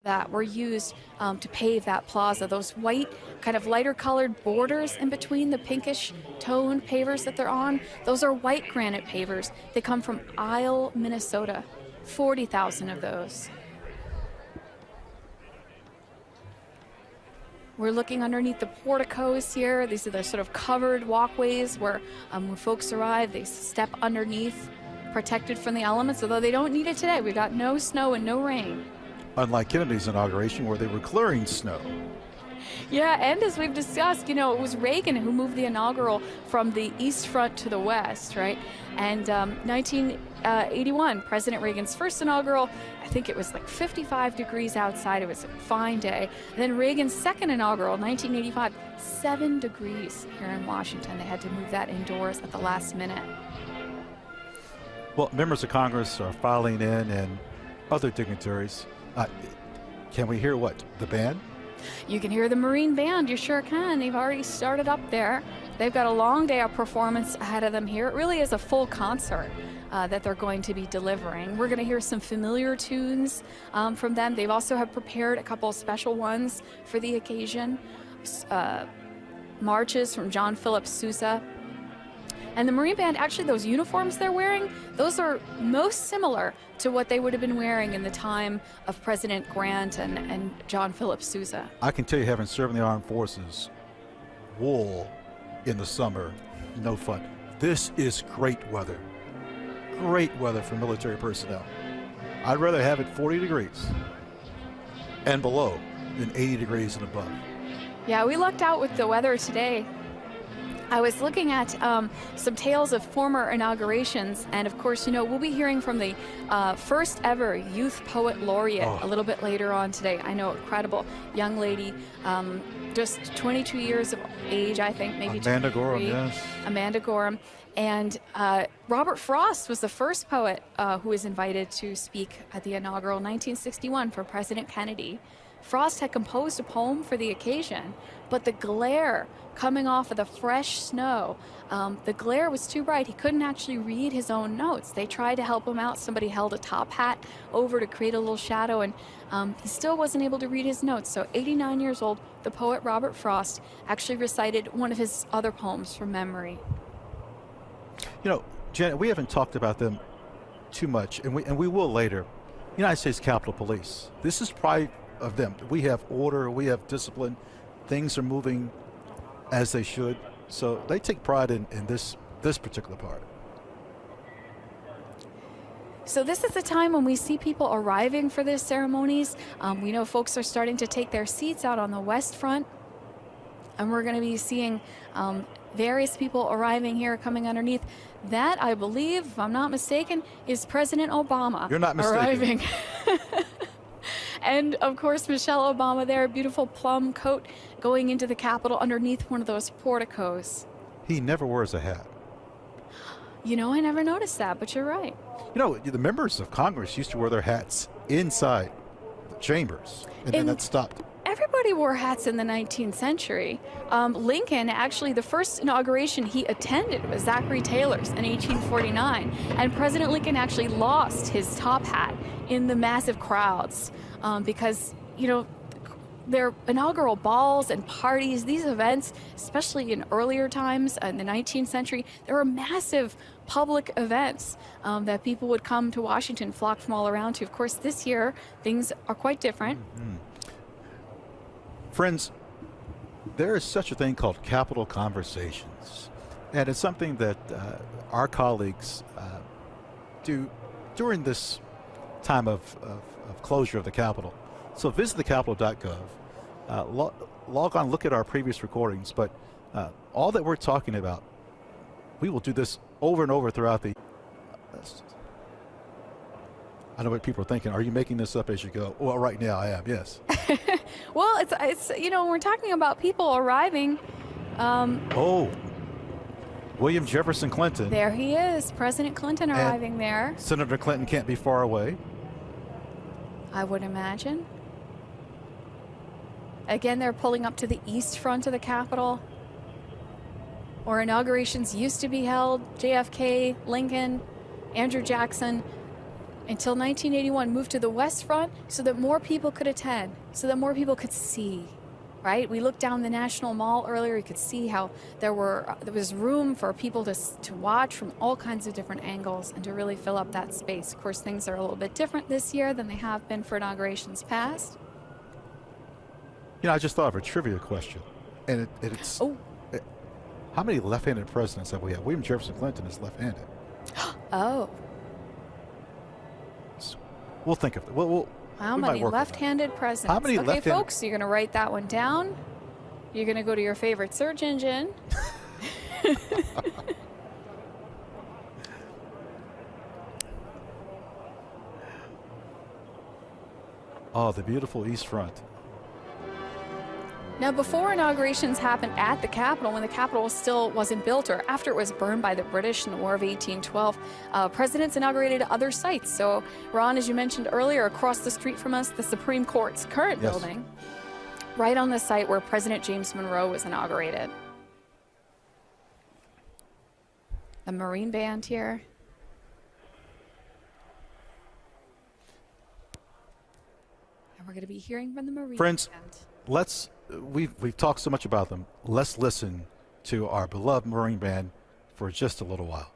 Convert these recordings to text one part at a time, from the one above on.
that were used to pave that plaza. Those white, kind of lighter colored borders in between the pinkish toned pavers that they're on, those are white granite pavers. They come from Isle, Minnesota. 40,000 of those. We're looking underneath the porticos here. These are the sort of covered walkways where when folks arrive, they step underneath, protected from the elements, although they don't need it today. We've got no snow and no rain. Unlike Kennedy's inauguration, where they were clearing snow. Yeah, and as we've discussed, you know, it was Reagan who moved the inaugural from the east front to the west, right? And 1981, President Reagan's first inaugural, I think it was like 55 degrees outside. It was a fine day. And then Reagan's second inaugural, 1985, 7 degrees here in Washington. They had to move that indoors at the last minute. Well, members of Congress are filing in and other dignitaries. Can we hear what? The band? You can hear the Marine Band, you sure can. They've already started up there. They've got a long day of performance ahead of them here. It really is a full concert that they're going to be delivering. We're going to hear some familiar tunes from them. They've also have prepared a couple of special ones for the occasion. Marches from John Philip Sousa. And the Marine Band, actually those uniforms they're wearing, those are most similar to what they would have been wearing in the time of President Grant and John Philip Sousa. I can tell you, having served in the armed forces, wool in the summer, no fun. This is great weather for military personnel. I'd rather have it 40 degrees and below than 80 degrees and above. Yeah, we lucked out with the weather today. I was looking at some tales of former inaugurations, and of course, you know, we'll be hearing from the first ever Youth Poet Laureate a little bit later on today. I know, incredible young lady, just 22 years of age, I think, maybe Amanda Gorham, yes. Amanda Gorham. And Robert Frost was the first poet who was invited to speak at the inaugural 1961 for President Kennedy. Frost had composed a poem for the occasion, but the glare coming off of the fresh snow, the glare was too bright. He couldn't actually read his own notes. They tried to help him out. Somebody held a top hat over to create a little shadow, and he still wasn't able to read his notes. So 89 years old, the poet Robert Frost actually recited one of his other poems from memory. You know, Janet, we haven't talked about them too much, and we will later. United States Capitol Police. This is pride of them. We have order, we have discipline. Things are moving as they should. So they take pride in this particular part. So this is the time when we see people arriving for these ceremonies. We know folks are starting to take their seats out on the west front, and we're going to be seeing various people arriving here, coming underneath. That, I believe, if I'm not mistaken, is President Obama. You're not mistaken. Arriving. And of course, Michelle Obama there, beautiful plum coat going into the Capitol underneath one of those porticos. He never wears a hat. You know, I never noticed that, but you're right. You know, the members of Congress used to wear their hats inside the chambers, and then that stopped. Everybody wore hats in the 19th century. Lincoln, actually, the first inauguration he attended was Zachary Taylor's in 1849, and President Lincoln actually lost his top hat in the massive crowds because, you know, their inaugural balls and parties, these events, especially in earlier times in the 19th century, there were massive public events that people would come to Washington, flock from all around to. Of course, this year, things are quite different. Mm-hmm. Friends, there is such a thing called Capitol Conversations, and it's something that our colleagues do during this time of closure of the Capitol. So visit thecapitol.gov, log on, look at our previous recordings, but all that we're talking about, we will do this over and over throughout the I know what people are thinking. Are you making this up as you go? Well, right now I am, yes. Well, it's you know, we're talking about people arriving. William Jefferson Clinton. There he is, President Clinton arriving there. Senator Clinton can't be far away. I would imagine. Again, they're pulling up to the east front of the Capitol, where inaugurations used to be held. JFK, Lincoln, Andrew Jackson. until 1981, moved to the West Front so that more people could attend, so that more people could see. Right? We looked down the National Mall earlier. You could see how there was room for people to watch from all kinds of different angles and to really fill up that space. Of course, things are a little bit different this year than they have been for inaugurations past. You know, I just thought of a trivia question, and it's how many left-handed presidents have we had? William Jefferson Clinton is left-handed. Oh. So we'll think of it. We'll How we many might work on that. left-handed presidents? How many okay, left-handed- folks, you're going to write that one down. You're going to go to your favorite search engine. Oh, the beautiful East Front. Now, before inaugurations happened at the Capitol, when the Capitol still wasn't built, or after it was burned by the British in the War of 1812, presidents inaugurated other sites. So, Ron, as you mentioned earlier, across the street from us, the Supreme Court's current Yes. building, right on the site where President James Monroe was inaugurated. The Marine Band here. And we're going to be hearing from the Marine Friends, Band. we've talked so much about them. Let's listen to our beloved Marine Band for just a little while.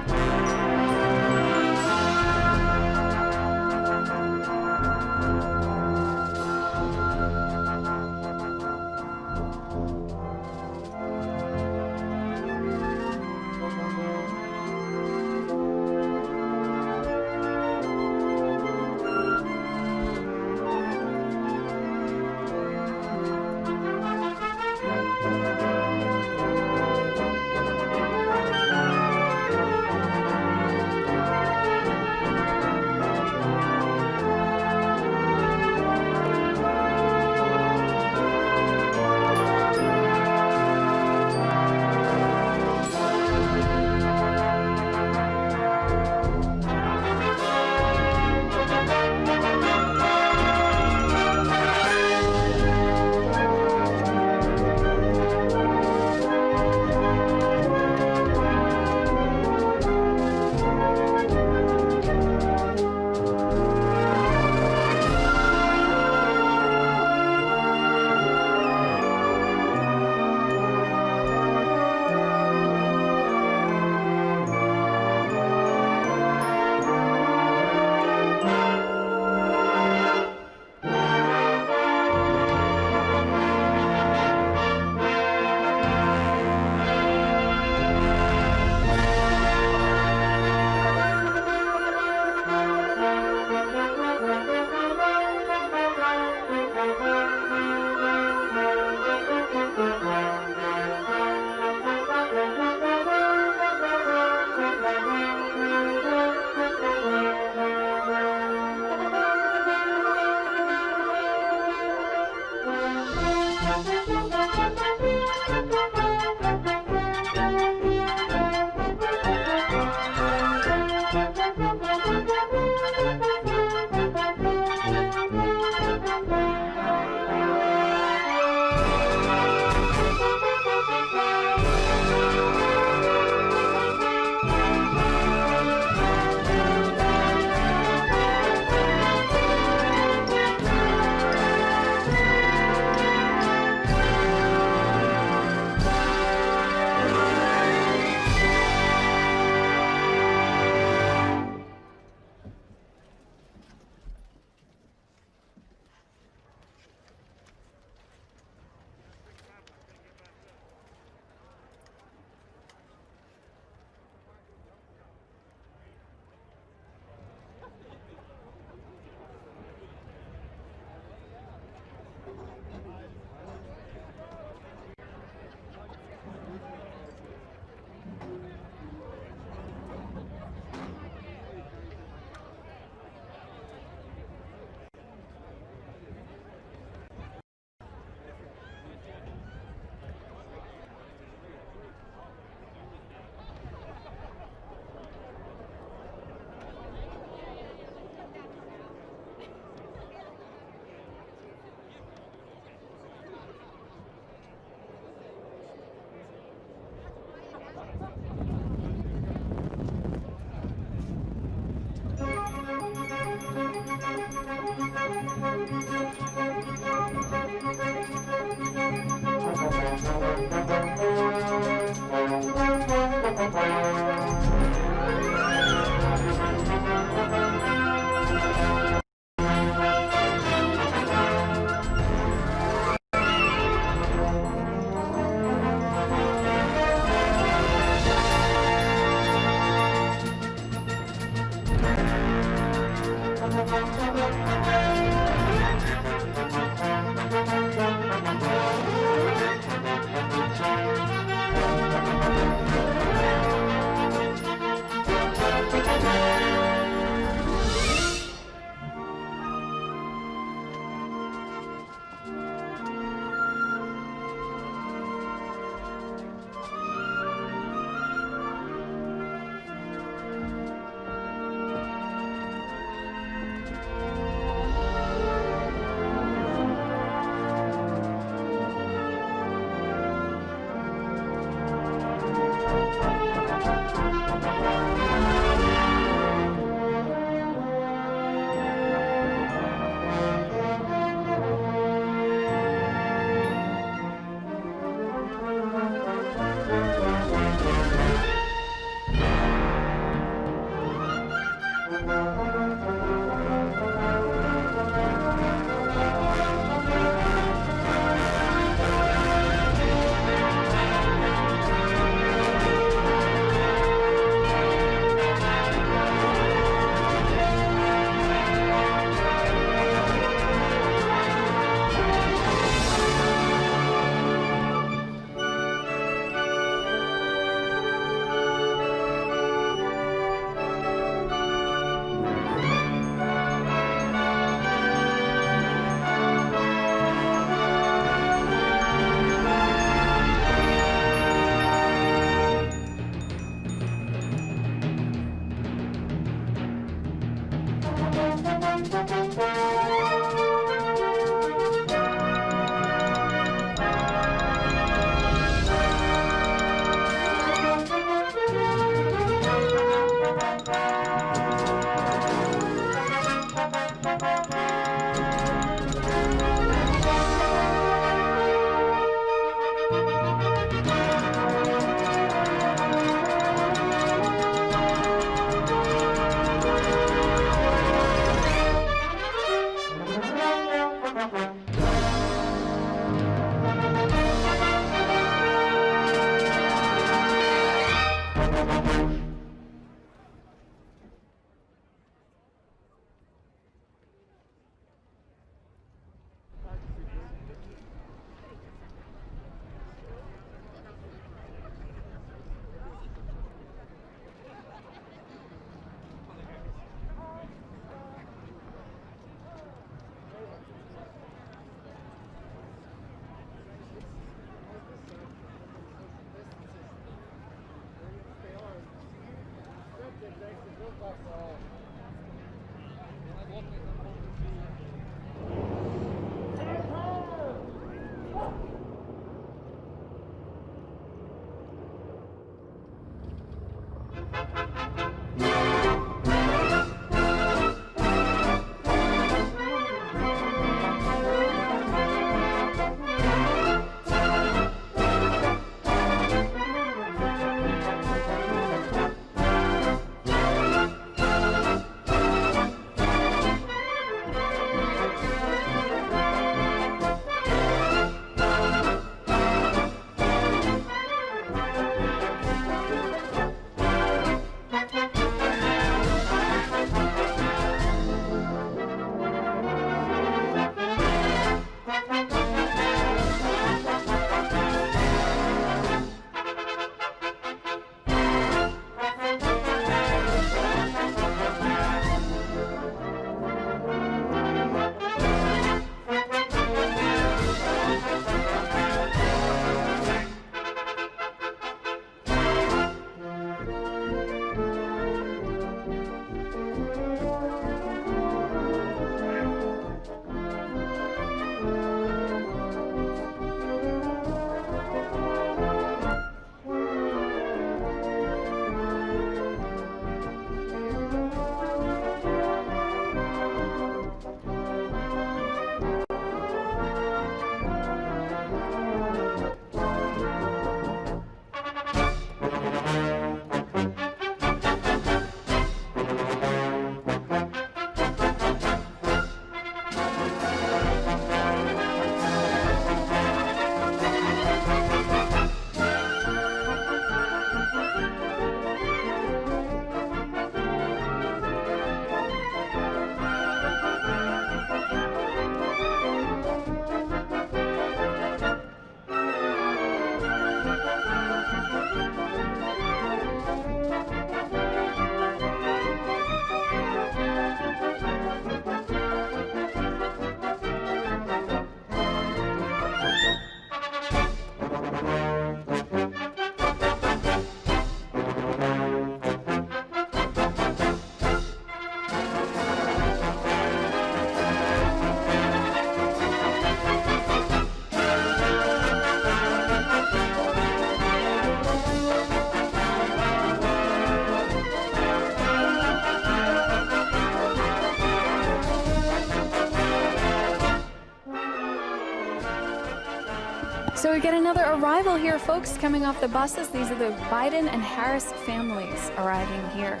So we get another arrival here, folks, coming off the buses. These are the Biden and Harris families arriving here.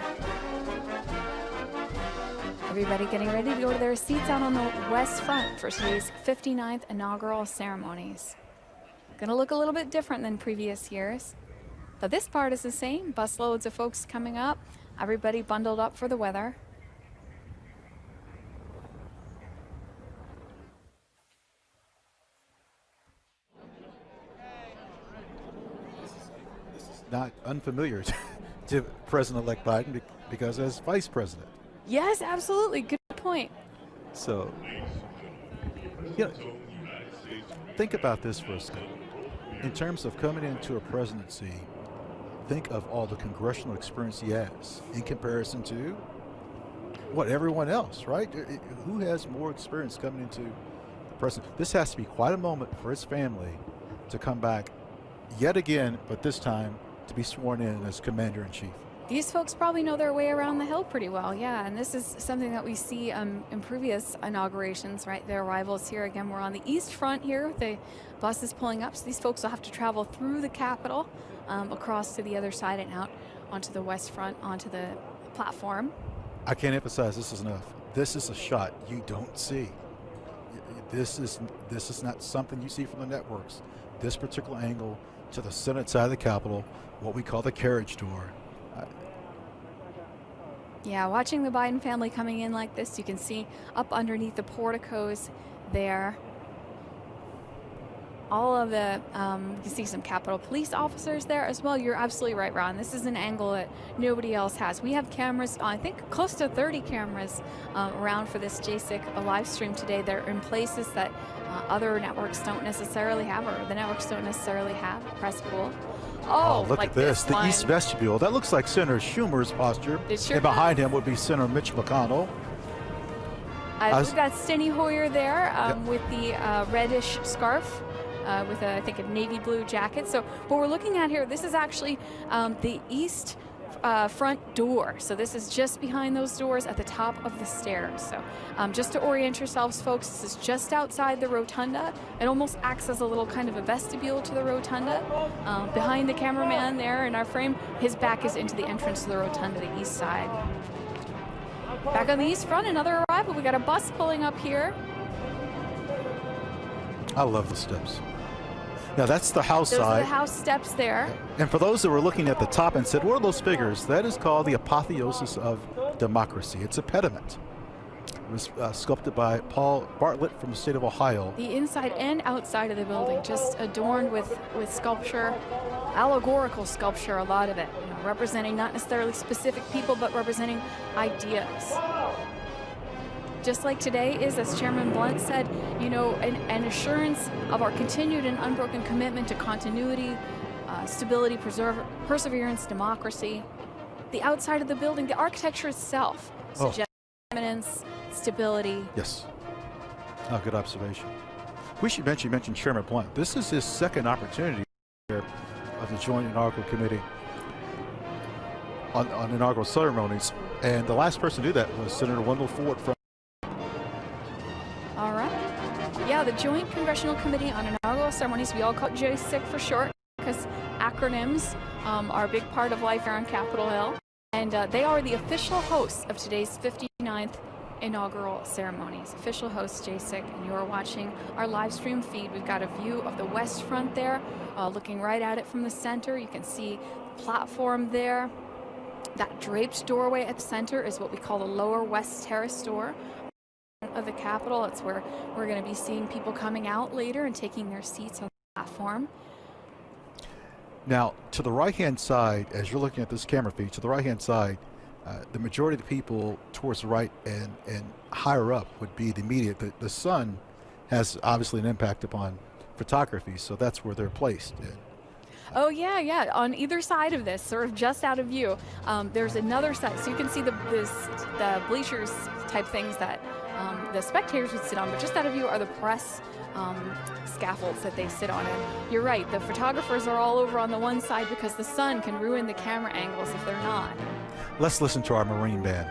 Everybody getting ready to go to their seats out on the west front for today's 59th inaugural ceremonies. Gonna look a little bit different than previous years, but this part is the same. Busloads of folks coming up, everybody bundled up for the weather. Not unfamiliar to President-elect Biden because as vice president. Yes, absolutely. Good point. So, you know, think about this for a second. In terms of coming into a presidency, think of all the congressional experience he has in comparison to what, everyone else, right? Who has more experience coming into the president? This has to be quite a moment for his family to come back yet again, but this time to be sworn in as commander-in-chief. These folks probably know their way around the hill pretty well, yeah, and this is something that we see in previous inaugurations, right? Their arrivals here. Again, we're on the east front here. The bus is pulling up, so these folks will have to travel through the Capitol, across to the other side and out onto the west front, onto the platform. I can't emphasize this is enough. This is a shot you don't see. This is not something you see from the networks. This particular angle to the Senate side of the Capitol, what we call the carriage door. Yeah, watching the Biden family coming in like this, you can see up underneath the porticos there. All of the, you can see some Capitol Police officers there as well. You're absolutely right, Ron. This is an angle that nobody else has. We have cameras, I think close to 30 cameras around for this JSIC live stream today. They're in places that other networks don't necessarily have, or the networks don't necessarily have. Press pool. Oh, look like at this, the East Vestibule. That looks like Senator Schumer's posture. Sure and behind him would be Senator Mitch McConnell. We've got Steny Hoyer there with the reddish scarf. With I think a navy blue jacket. So what we're looking at here, this is actually the east front door. So this is just behind those doors at the top of the stairs. So just to orient yourselves, folks, this is just outside the rotunda. It almost acts as a little kind of a vestibule to the rotunda. Behind the cameraman there in our frame, his back is into the entrance to the rotunda, the east side. Back on the east front, another arrival. We got a bus pulling up here. I love the steps. Now that's the House Those side. are the House steps there. And for those that were looking at the top and said, what are those figures? That is called the apotheosis of democracy. It's a pediment. It was sculpted by Paul Bartlett from the state of Ohio. The inside and outside of the building just adorned with sculpture, allegorical sculpture, a lot of it, representing not necessarily specific people, but representing ideas. Just like today is, as Chairman Blunt said, an assurance of our continued and unbroken commitment to continuity, stability, perseverance, democracy. The outside of the building, the architecture itself suggests eminence, stability. Yes. Oh, good observation. We should mention, you mentioned Chairman Blunt. This is his second opportunity here of the Joint Inaugural Committee on inaugural ceremonies. And the last person to do that was Senator Wendell Ford from. All right. Yeah, the Joint Congressional Committee on Inaugural Ceremonies, we all call it JSIC for short, because acronyms are a big part of life here on Capitol Hill. And they are the official hosts of today's 59th inaugural ceremonies. Official hosts, JSIC, and you are watching our live stream feed. We've got a view of the west front there, looking right at it from the center. You can see the platform there. That draped doorway at the center is what we call the lower west terrace door of the Capitol. It's where we're going to be seeing people coming out later and taking their seats on the platform. Now, to the right-hand side, as you're looking at this camera feed, to the right-hand side, the majority of the people towards the right and higher up would be the media. The sun has obviously an impact upon photography, so that's where they're placed. Oh yeah, on either side of this, sort of just out of view, there's another side, so you can see the bleachers type things that the spectators would sit on, but just out of view are the press scaffolds that they sit on. And you're right, the photographers are all over on the one side because the sun can ruin the camera angles if they're not. Let's listen to our Marine band.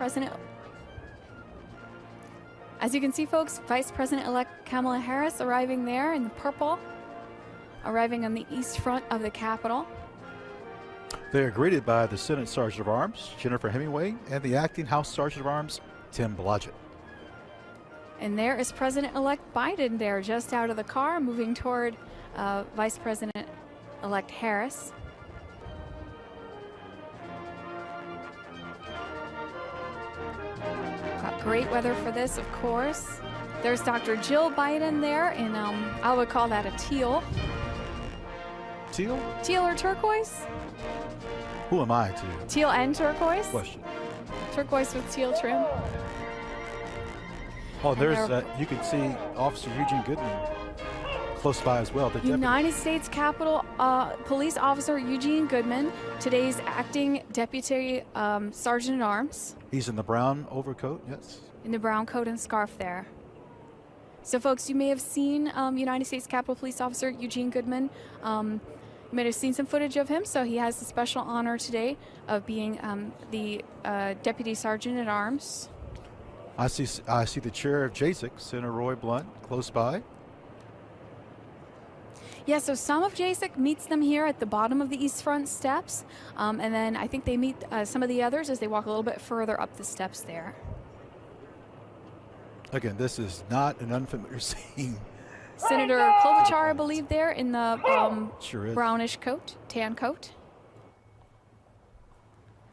President. As you can see, folks, Vice President-elect Kamala Harris arriving there in the purple, arriving on the east front of the Capitol. They are greeted by the Senate Sergeant of Arms, Jennifer Hemingway, and the acting House Sergeant of Arms, Tim Blodgett. And there is President-elect Biden there, just out of the car, moving toward Vice President-elect Harris. Got great weather for this, of course. There's Dr. Jill Biden there in, I would call that a teal. Teal? Teal or turquoise? Who am I to? Teal and turquoise? Question. Turquoise with teal trim. Oh, there's, you can see Officer Eugene Goodman close by as well. The United States Capitol Police Officer Eugene Goodman, today's acting Deputy Sergeant at Arms. He's in the brown overcoat, yes. In the brown coat and scarf there. So, folks, you may have seen United States Capitol Police Officer Eugene Goodman. You may have seen some footage of him. So he has the special honor today of being the Deputy Sergeant at Arms. I see the chair of JASIC, Senator Roy Blunt, close by. Yeah, so some of JASIC meets them here at the bottom of the East Front steps. And then I think they meet some of the others as they walk a little bit further up the steps there. Again, this is not an unfamiliar scene. Senator Klobuchar, I believe, there in the Sure is. brownish coat, tan coat.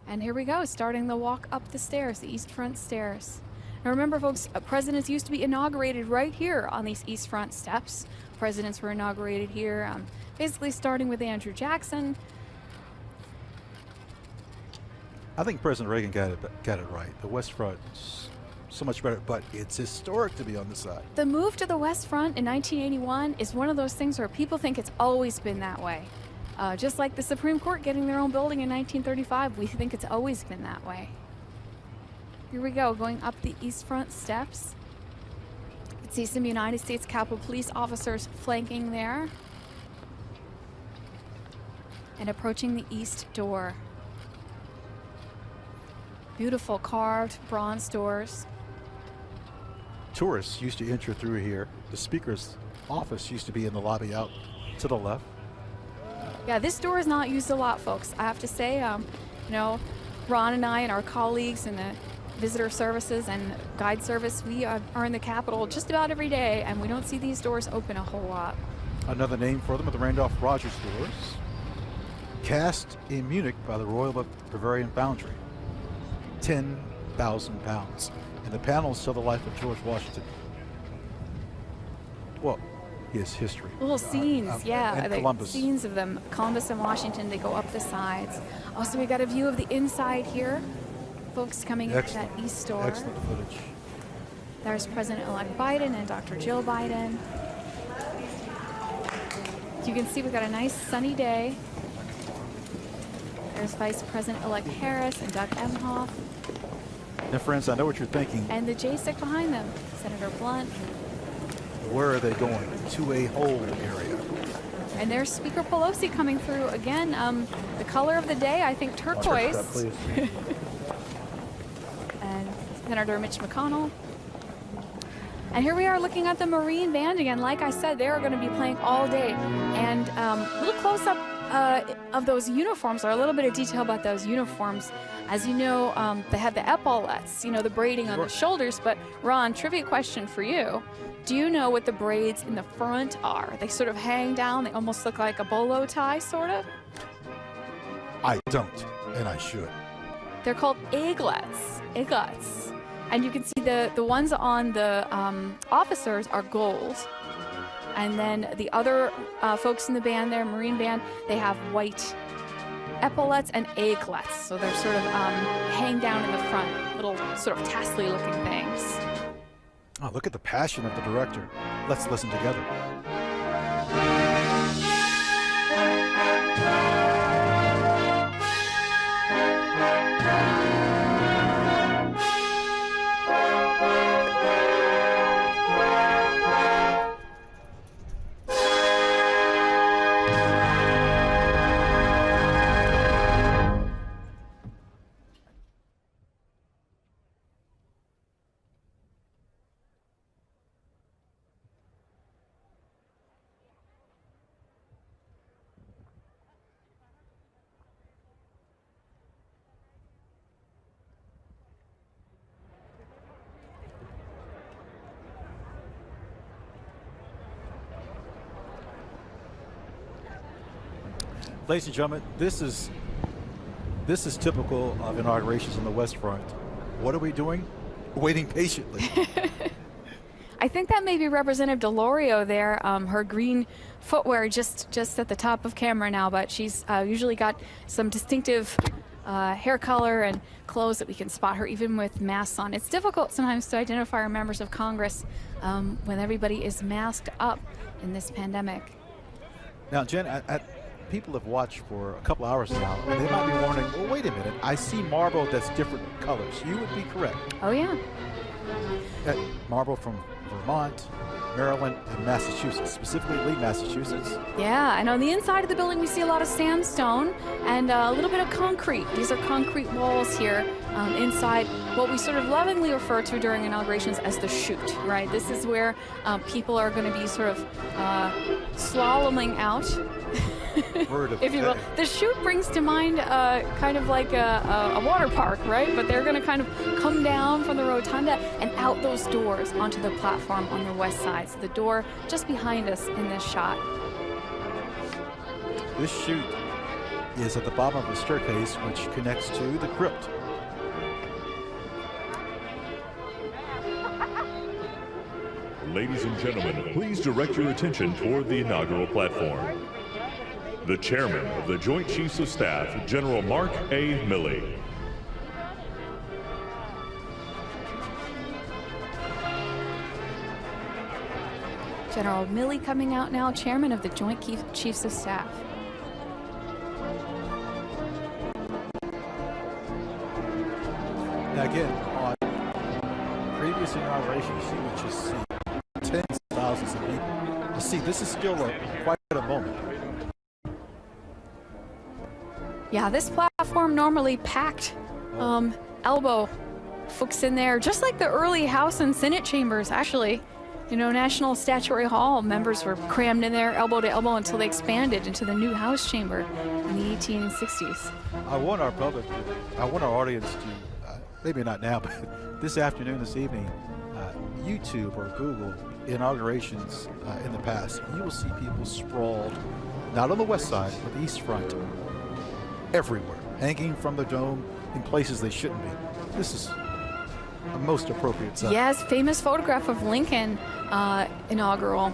And here we go, starting the walk up the stairs, the East Front stairs. Now remember, folks, presidents used to be inaugurated right here on these East Front steps. Presidents were inaugurated here, basically starting with Andrew Jackson. I think President Reagan got it right. The West Front is so much better, but it's historic to be on the side. The move to the West Front in 1981 is one of those things where people think it's always been that way. Just like the Supreme Court getting their own building in 1935, we think it's always been that way. Here we go, going up the East Front steps. You can see some United States Capitol Police officers flanking there. And approaching the east door. Beautiful carved bronze doors. Tourists used to enter through here. The Speaker's office used to be in the lobby out to the left. Yeah, this door is not used a lot, folks. I have to say, you know, Ron and I and our colleagues in the visitor services and guide service, we are in the Capitol just about every day, and we don't see these doors open a whole lot. Another name for them are the Randolph-Rogers doors, cast in Munich by the Royal Bavarian Foundry. 10,000 pounds. And the panels tell the life of George Washington. Well, his history. Little scenes, yeah. And Columbus. Scenes of them. Columbus and Washington, they go up the sides. Also, we got a view of the inside here. Folks coming into that east door. Excellent footage. There's President-elect Biden and Dr. Jill Biden. You can see we've got a nice sunny day. There's Vice President-elect Harris and Doug Emhoff. Now, friends, I know what you're thinking. And the JASIC behind them, Senator Blunt. Where are they going? To a whole area. And there's Speaker Pelosi coming through again. The color of the day, I think turquoise. And Senator Mitch McConnell. And here we are looking at the Marine Band again. Like I said, they are going to be playing all day. And a little close-up of those uniforms, or a little bit of detail about those uniforms. As you know, they have the epaulettes, you know, the braiding on the shoulders. But Ron, trivia question for you. Do you know what the braids in the front are? They sort of hang down. They almost look like a bolo tie, sort of. I don't, and I should. They're called aiglets. Aiglets. And you can see the ones on the officers are gold. And then the other folks in the band there, Marine Band, they have white epaulets and aiglets. So they're sort of hang down in the front, little sort of tassely looking things. Oh, look at the passion of the director. Let's listen together. Ladies and gentlemen, this is typical of inaugurations on the West Front. What are we doing? Waiting patiently. I think that may be Representative Delorio there. Her green footwear just at the top of camera now, but she's usually got some distinctive hair color and clothes that we can spot her even with masks on. It's difficult sometimes to identify our members of Congress when everybody is masked up in this pandemic. Now, Jen, people have watched for a couple hours now, and they might be wondering, well, wait a minute, I see marble that's different colors. You would be correct. Oh, yeah. Marble from Vermont, Maryland, and Massachusetts, specifically Lee, Massachusetts. Yeah, and on the inside of the building we see a lot of sandstone and a little bit of concrete. These are concrete walls here inside what we sort of lovingly refer to during inaugurations as the chute, right? This is where people are going to be sort of slaloming out. If you will. The chute brings to mind kind of like a water park, right? But they're going to kind of come down from the rotunda and out those doors onto the platform on the west side. So the door just behind us in this shot. This chute is at the bottom of the staircase, which connects to the crypt. Ladies and gentlemen, please direct your attention toward the inaugural platform. The Chairman of the Joint Chiefs of Staff, General Mark A. Milley. General Milley coming out now, Chairman of the Joint Chiefs of Staff. Now again, on previous inaugurations, you would just see tens of thousands of people. You see, this is still quite a moment. Yeah, this platform normally packed, elbow folks in there, just like the early House and Senate chambers, actually. You know, National Statuary Hall members were crammed in there elbow to elbow until they expanded into the new House chamber in the 1860s. I want our public, I want our audience to, maybe not now, but this afternoon, this evening, YouTube or Google inaugurations in the past. You will see people sprawled, not on the west side, but the east front, everywhere, hanging from the dome in places they shouldn't be. This is a most appropriate sight. Yes, famous photograph of Lincoln inaugural.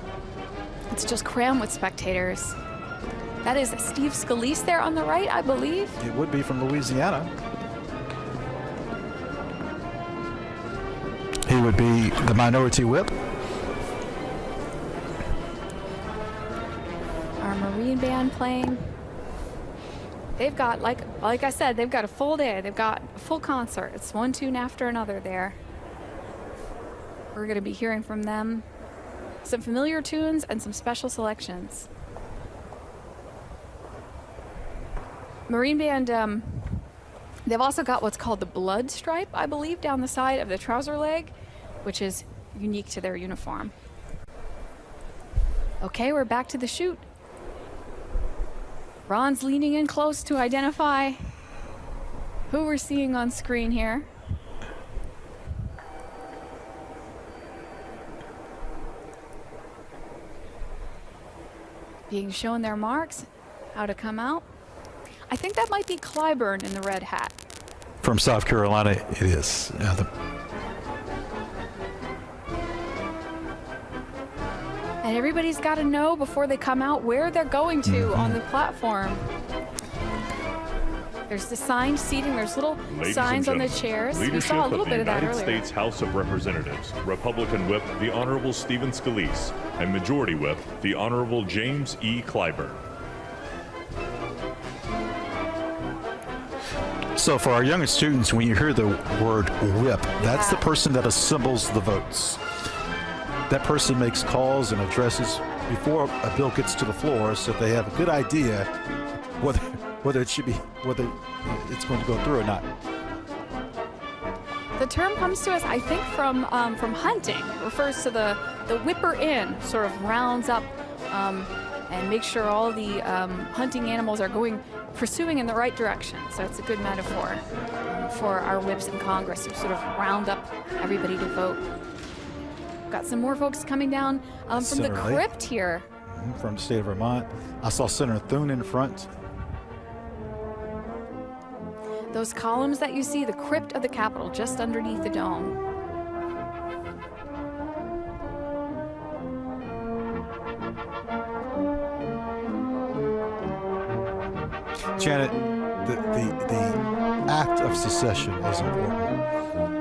It's just crammed with spectators. That is Steve Scalise there on the right, I believe. It would be from Louisiana. He would be the minority whip. Our Marine Band playing. They've got, like I said, they've got a full day. They've got a full concert. It's one tune after another there. We're going to be hearing from them some familiar tunes and some special selections. Marine Band, they've also got what's called the blood stripe, I believe, down the side of the trouser leg, which is unique to their uniform. Okay, we're back to the chute. Ron's leaning in close to identify who we're seeing on screen here. Being shown their marks, how to come out. I think that might be Clyburn in the red hat. From South Carolina, it is. And everybody's got to know before they come out where they're going to on the platform. There's the signed seating. There's little signs on the chairs. We saw a little bit of that earlier. Leadership of the United States House of Representatives, Republican Whip, the Honorable Stephen Scalise, and Majority Whip, the Honorable James E. Clyburn. So for our younger students, when you hear the word whip, that's the person that assembles the votes. That person makes calls and addresses before a bill gets to the floor, so they have a good idea whether it's going to go through or not. The term comes to us, I think, from hunting. It refers to the whipper in, sort of rounds up and makes sure all the hunting animals are pursuing in the right direction. So it's a good metaphor for our whips in Congress who sort of round up everybody to vote. Got some more folks coming down from the crypt here. From the state of Vermont. I saw Senator Thune in front. Those columns that you see, the crypt of the Capitol just underneath the dome. Janet, the act of secession is important,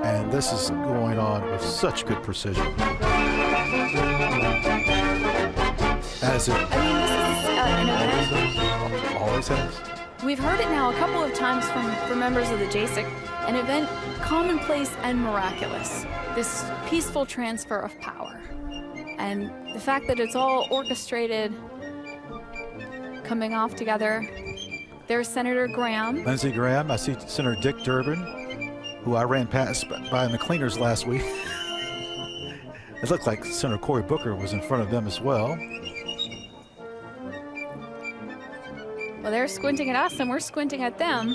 and this is going on with such good precision. As it I mean, this is an event. always has. We've heard it now a couple of times from members of the JASIC, an event commonplace and miraculous, this peaceful transfer of power. And the fact that it's all orchestrated, coming off together. There's Senator Graham. Lindsey Graham. I see Senator Dick Durbin, who I ran past by in the cleaners last week. It looked like Senator Cory Booker was in front of them as well. Well, they're squinting at us and we're squinting at them.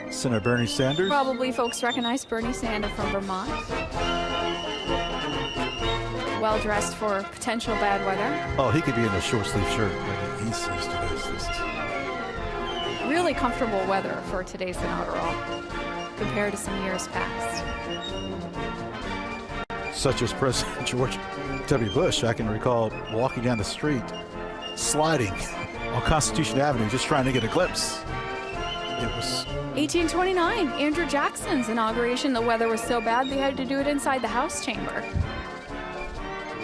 Senator Bernie Sanders. Probably folks recognize Bernie Sanders from Vermont. Well dressed for potential bad weather. Oh, he could be in a short sleeve shirt, but he's used to this. This is really comfortable weather for today's inaugural compared to some years past. Such as President George W. Bush. I can recall walking down the street, sliding on Constitution Avenue, just trying to get a glimpse. It was 1829, Andrew Jackson's inauguration. The weather was so bad they had to do it inside the House chamber.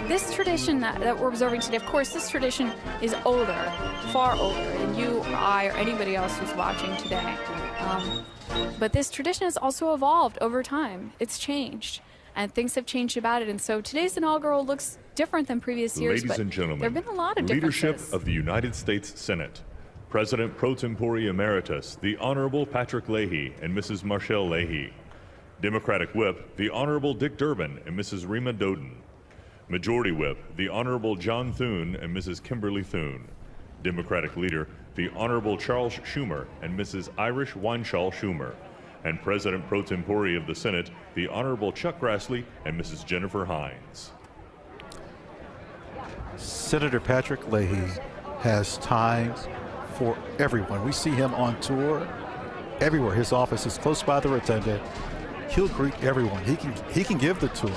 This tradition that we're observing today, of course, this tradition is older, far older than you or I or anybody else who's watching today. But this tradition has also evolved over time. It's changed, and things have changed about it. And so today's inaugural looks different than previous years. Ladies and gentlemen, there have been a lot of leadership differences. of the United States Senate, President Pro Tempore Emeritus, the Honorable Patrick Leahy and Mrs. Marshall Leahy. Democratic Whip, the Honorable Dick Durbin and Mrs. Rima Doden. Majority Whip, the Honorable John Thune and Mrs. Kimberly Thune. Democratic Leader, the Honorable Charles Schumer and Mrs. Irish Wineshaw Schumer. And President Pro Tempore of the Senate, the Honorable Chuck Grassley and Mrs. Jennifer Hines. Senator Patrick Leahy has time for everyone. We see him on tour everywhere. His office is close by the rotunda. He'll greet everyone. He can give the tour.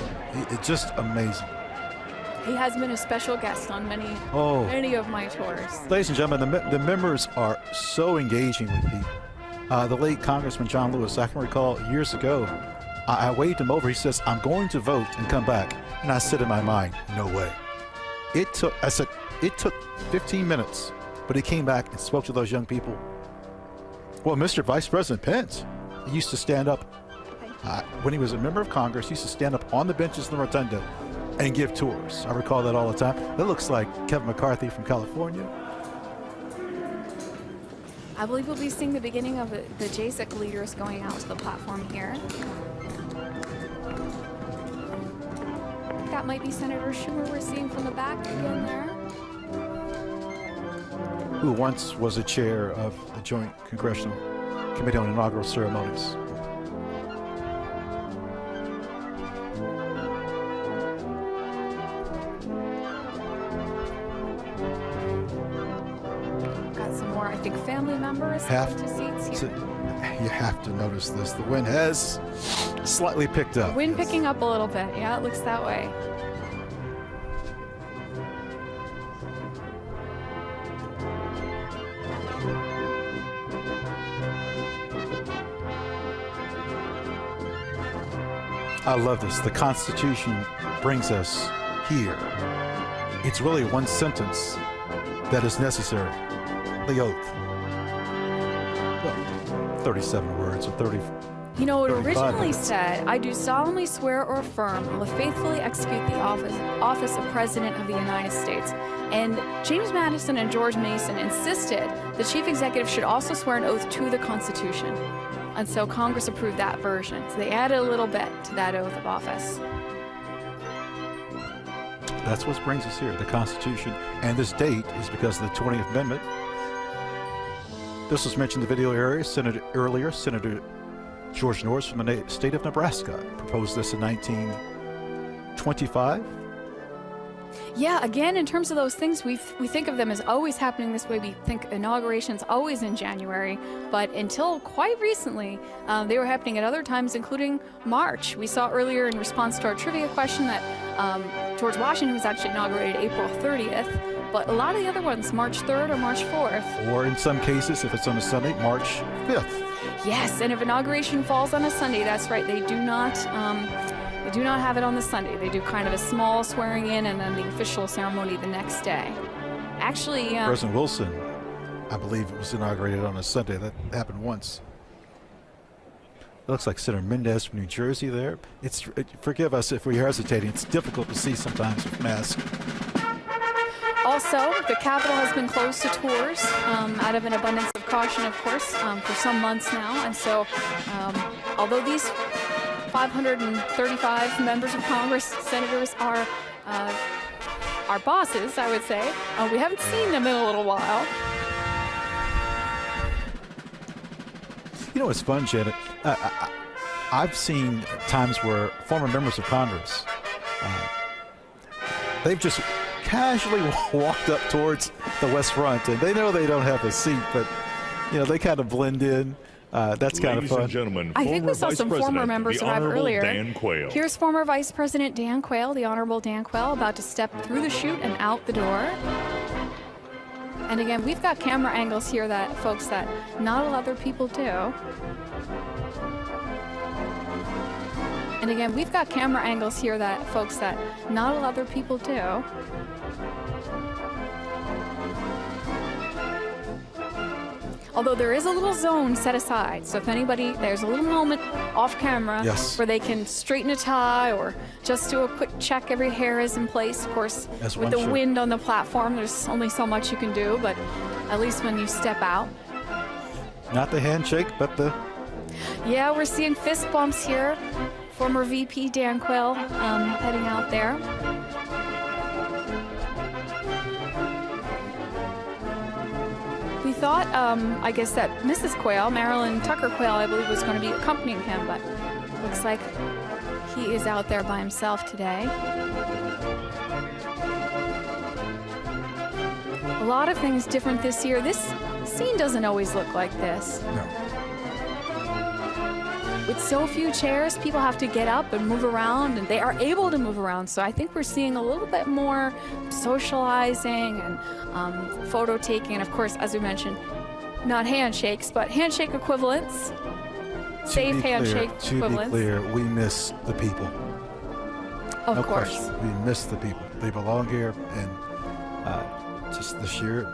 It's just amazing. He has been a special guest on many of my tours. Ladies and gentlemen, the members are so engaging with people. The late Congressman John Lewis, I can recall years ago, I waved him over. He says, "I'm going to vote and come back." And I said in my mind, no way. It took 15 minutes, but he came back and spoke to those young people. Well, Mr. Vice President Pence, he used to stand up, when he was a member of Congress, he used to stand up on the benches in the rotunda and give tours. I recall that all the time. That looks like Kevin McCarthy from California. I believe we'll be seeing the beginning of the JASIC leaders going out to the platform here. That might be Senator Schumer we're seeing from the back again there. Who once was a chair of the Joint Congressional Committee on Inaugural Ceremonies. Family members to seats here. You have to notice this. The wind has slightly picked up. Wind picking up a little bit. Yeah, it looks that way. I love this. The Constitution brings us here. It's really one sentence that is necessary. The oath. 37 words or 30. You know, it 35 originally minutes. said, "I do solemnly swear or affirm I will faithfully execute the office of President of the United States." And James Madison and George Mason insisted the chief executive should also swear an oath to the Constitution. And so Congress approved that version. So they added a little bit to that oath of office. That's what brings us here, the Constitution. And this date is because of the 20th Amendment. This was mentioned in the video earlier. Senator George Norris from the state of Nebraska proposed this in 1925. Yeah, again, in terms of those things, we think of them as always happening this way. We think inaugurations always in January, but until quite recently, they were happening at other times, including March. We saw earlier in response to our trivia question that George Washington was actually inaugurated April 30th, but a lot of the other ones, March 3rd or March 4th. Or in some cases, if it's on a Sunday, March 5th. Yes, and if inauguration falls on a Sunday, that's right, they do not have it on the Sunday. They do kind of a small swearing in and then the official ceremony the next day. Actually, President Wilson, I believe, was inaugurated on a Sunday. That happened once. It looks like Senator Mendez from New Jersey there. Forgive us if we're hesitating. It's difficult to see sometimes with masks. Also, the Capitol has been closed to tours out of an abundance of caution, of course, for some months now. And so, although these 535 members of Congress, senators, are bosses, I would say, we haven't seen them in a little while. You know what's fun, Janet? I've seen times where former members of Congress, they've just casually walked up towards the West Front, and they know they don't have a seat, but they kind of blend in. That's kind of fun. Ladies and gentlemen, I think we saw some former members arrive earlier. Dan Quayle. Here's former Vice President Dan Quayle, the Honorable Dan Quayle, about to step through the chute and out the door. And again, we've got camera angles here that, folks, that not a lot of other people do. And again, we've got camera angles here that, folks, that not a lot of other people do. Although there is a little zone set aside, so if anybody, there's a little moment off camera where they can straighten a tie or just do a quick check, every hair is in place. Of course, with the wind on the platform, there's only so much you can do, but at least when you step out. Not the handshake, but the... Yeah, we're seeing fist bumps here. Former VP Dan Quayle heading out there. We thought, I guess, that Mrs. Quayle, Marilyn Tucker Quayle, I believe, was going to be accompanying him, but looks like he is out there by himself today. A lot of things different this year. This scene doesn't always look like this. No. With so few chairs, people have to get up and move around, and they are able to move around. So I think we're seeing a little bit more socializing and photo taking. And of course, as we mentioned, not handshakes, but handshake equivalents, safe handshake equivalents. To be clear, we miss the people. Of no course. Question. We miss the people. They belong here, and just the sheer...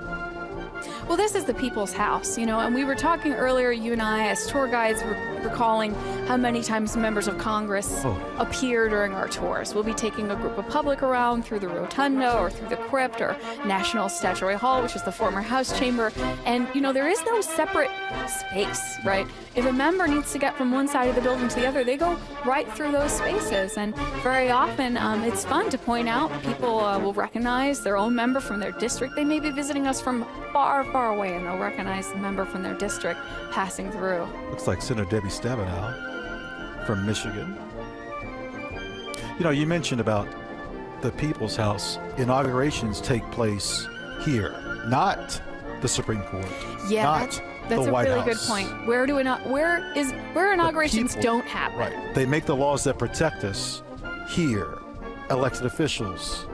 Well, this is the people's house, and we were talking earlier, you and I, as tour guides, recalling how many times members of Congress appear during our tours. We'll be taking a group of public around through the rotunda or through the crypt or National Statuary Hall, which is the former House chamber. And, there is no separate space, right? If a member needs to get from one side of the building to the other, they go right through those spaces. And very often, it's fun to point out. People will recognize their own member from their district. They may be visiting us from far, far away, and they'll recognize the member from their district passing through. Looks like Senator Debbie Stabenow from Michigan. You mentioned about the People's House. Inaugurations take place here, not the Supreme Court. Yeah, not that's the a White really House. good point. Where inaugurations don't happen. Right. They make the laws that protect us here. Elected officials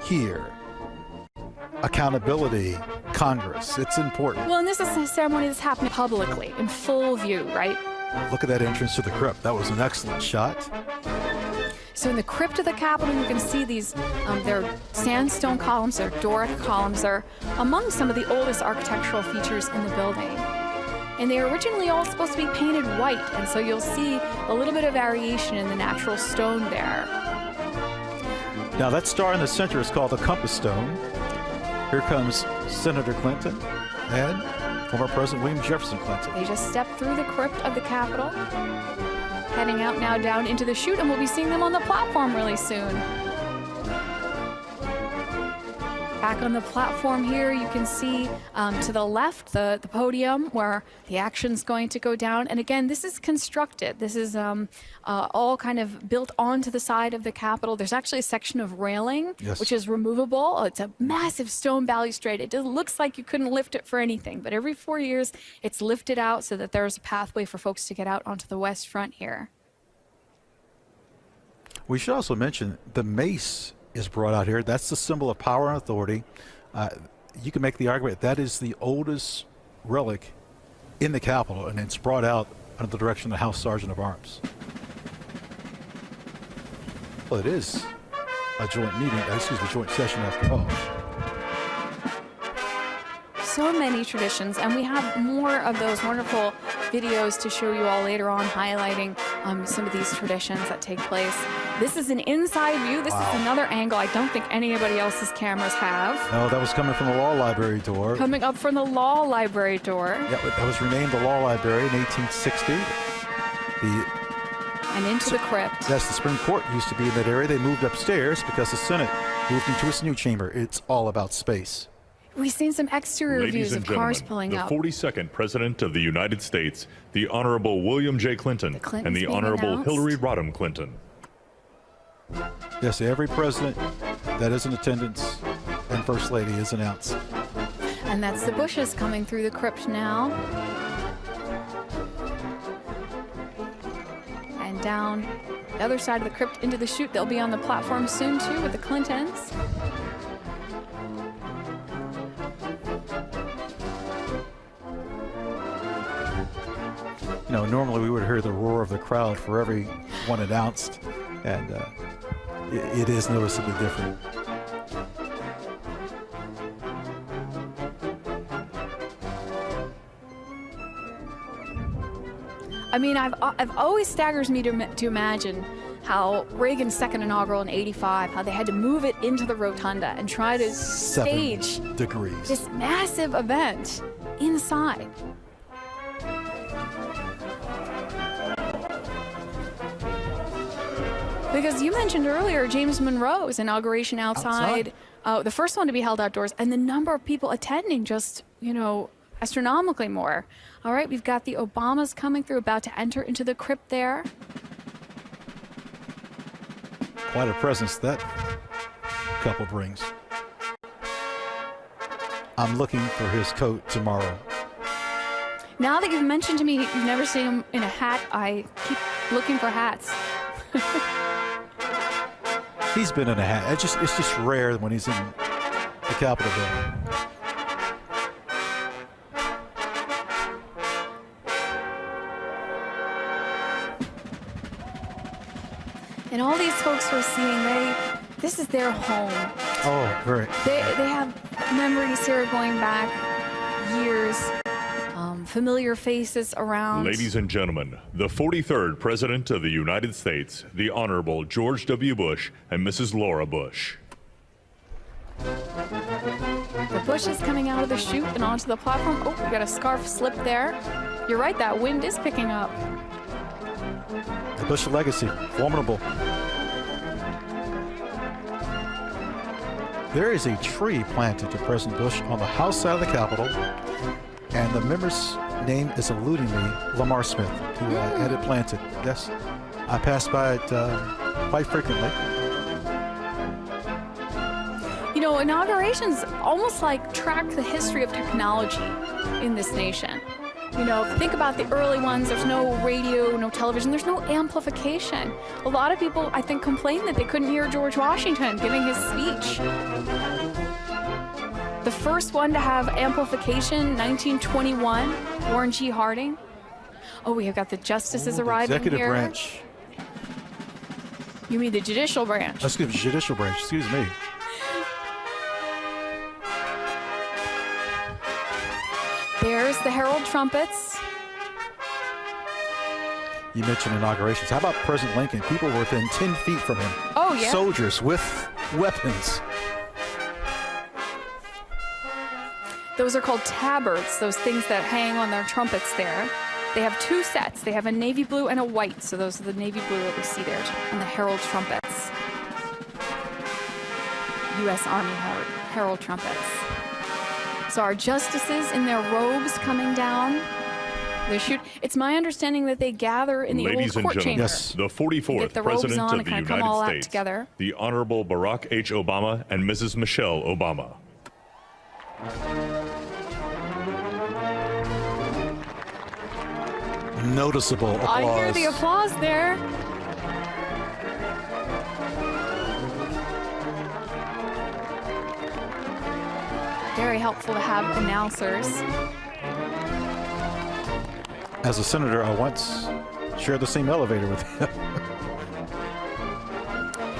here. Accountability, Congress. It's important. Well, and this is a ceremony that's happening publicly, in full view, right? Look at that entrance to the crypt. That was an excellent shot. So in the crypt of the Capitol, you can see these, they're sandstone columns, they're Doric columns. They're among some of the oldest architectural features in the building. And they were originally all supposed to be painted white, and so you'll see a little bit of variation in the natural stone there. Now that star in the center is called the Compass Stone. Here comes Senator Clinton and former President William Jefferson Clinton. They just stepped through the crypt of the Capitol, heading out now down into the chute, and we'll be seeing them on the platform really soon. Back on the platform here, you can see to the left the podium where the action's going to go down. And again, this is constructed. This is all kind of built onto the side of the Capitol. There's actually a section of railing, Yes. which is removable. It's a massive stone balustrade. It looks like you couldn't lift it for anything, but every 4 years it's lifted out so that there's a pathway for folks to get out onto the west front here. We should also mention the mace is brought out here. That's the symbol of power and authority. You can make the argument that is the oldest relic in the Capitol, and it's brought out under the direction of the House Sergeant of Arms. Well, it is a joint meeting, joint session after all. So many traditions, and we have more of those wonderful videos to show you all later on, highlighting some of these traditions that take place. This is an inside view. This is another angle I don't think anybody else's cameras have. No, that was coming from the law library door. Coming up from the law library door. Yeah, that was renamed the law library in 1860. And into the crypt. Yes, the Supreme Court used to be in that area. They moved upstairs because the Senate moved into its new chamber. It's all about space. We've seen some exterior Ladies views and of cars gentlemen, pulling the up. 42nd President of the United States, the Honorable William J. Clinton, The Clintons and the being Honorable announced. Hillary Rodham Clinton. Yes, every president that is in attendance and First Lady is announced. And that's the Bushes coming through the crypt now. And down the other side of the crypt into the chute. They'll be on the platform soon, too, with the Clintons. You know, normally we would hear the roar of the crowd for every one announced, and it is noticeably different. I mean, I've always staggers me to imagine how Reagan's second inaugural in '85, how they had to move it into the rotunda and try to 7 stage degrees. this massive event inside. Because you mentioned earlier James Monroe's inauguration outside. The first one to be held outdoors, and the number of people attending just, you know, astronomically more. All right, we've got the Obamas coming through, about to enter into the crypt there. Quite a presence that couple brings. I'm looking for his coat tomorrow. Now that you've mentioned to me you've never seen him in a hat, I keep looking for hats. He's been in a hat. It's just rare when he's in the Capitol building. And all these folks we're seeing, this is their home. Oh, very. They have memories here going back years, familiar faces around. Ladies and gentlemen, the 43rd President of the United States, the Honorable George W. Bush and Mrs. Laura Bush. The Bushes coming out of the chute and onto the platform. Oh, we got a scarf slip there. You're right, that wind is picking up. The Bush legacy, formidable. There is a tree planted to President Bush on the House side of the Capitol, and the member's name is eluding me, Lamar Smith, who had it planted. Yes, I pass by it quite frequently. You know, inaugurations almost like track the history of technology in this nation. You know, think about the early ones. There's no radio, no television. There's no amplification. A lot of people, I think, complained that they couldn't hear George Washington giving his speech. The first one to have amplification, 1921, Warren G. Harding. Oh, we have got the justices arriving Executive here. branch. You mean the judicial branch? Excuse me, judicial branch. Excuse me. There's the herald trumpets. You mentioned inaugurations. How about President Lincoln? People were within 10 feet from him. Oh, yeah. Soldiers with weapons. Those are called tabards, those things that hang on their trumpets there. They have two sets. They have a navy blue and a white. So those are the navy blue that we see there on the herald trumpets. U.S. Army herald trumpets. So our justices in their robes coming down. It's my understanding that they gather in the Ladies old court and gentlemen, chamber. the 44th the robes President on of the and come all United out States, together. the Honorable Barack H. Obama and Mrs. Michelle Obama. Noticeable applause. I hear the applause there. Very helpful to have announcers. As a senator, I once shared the same elevator with him.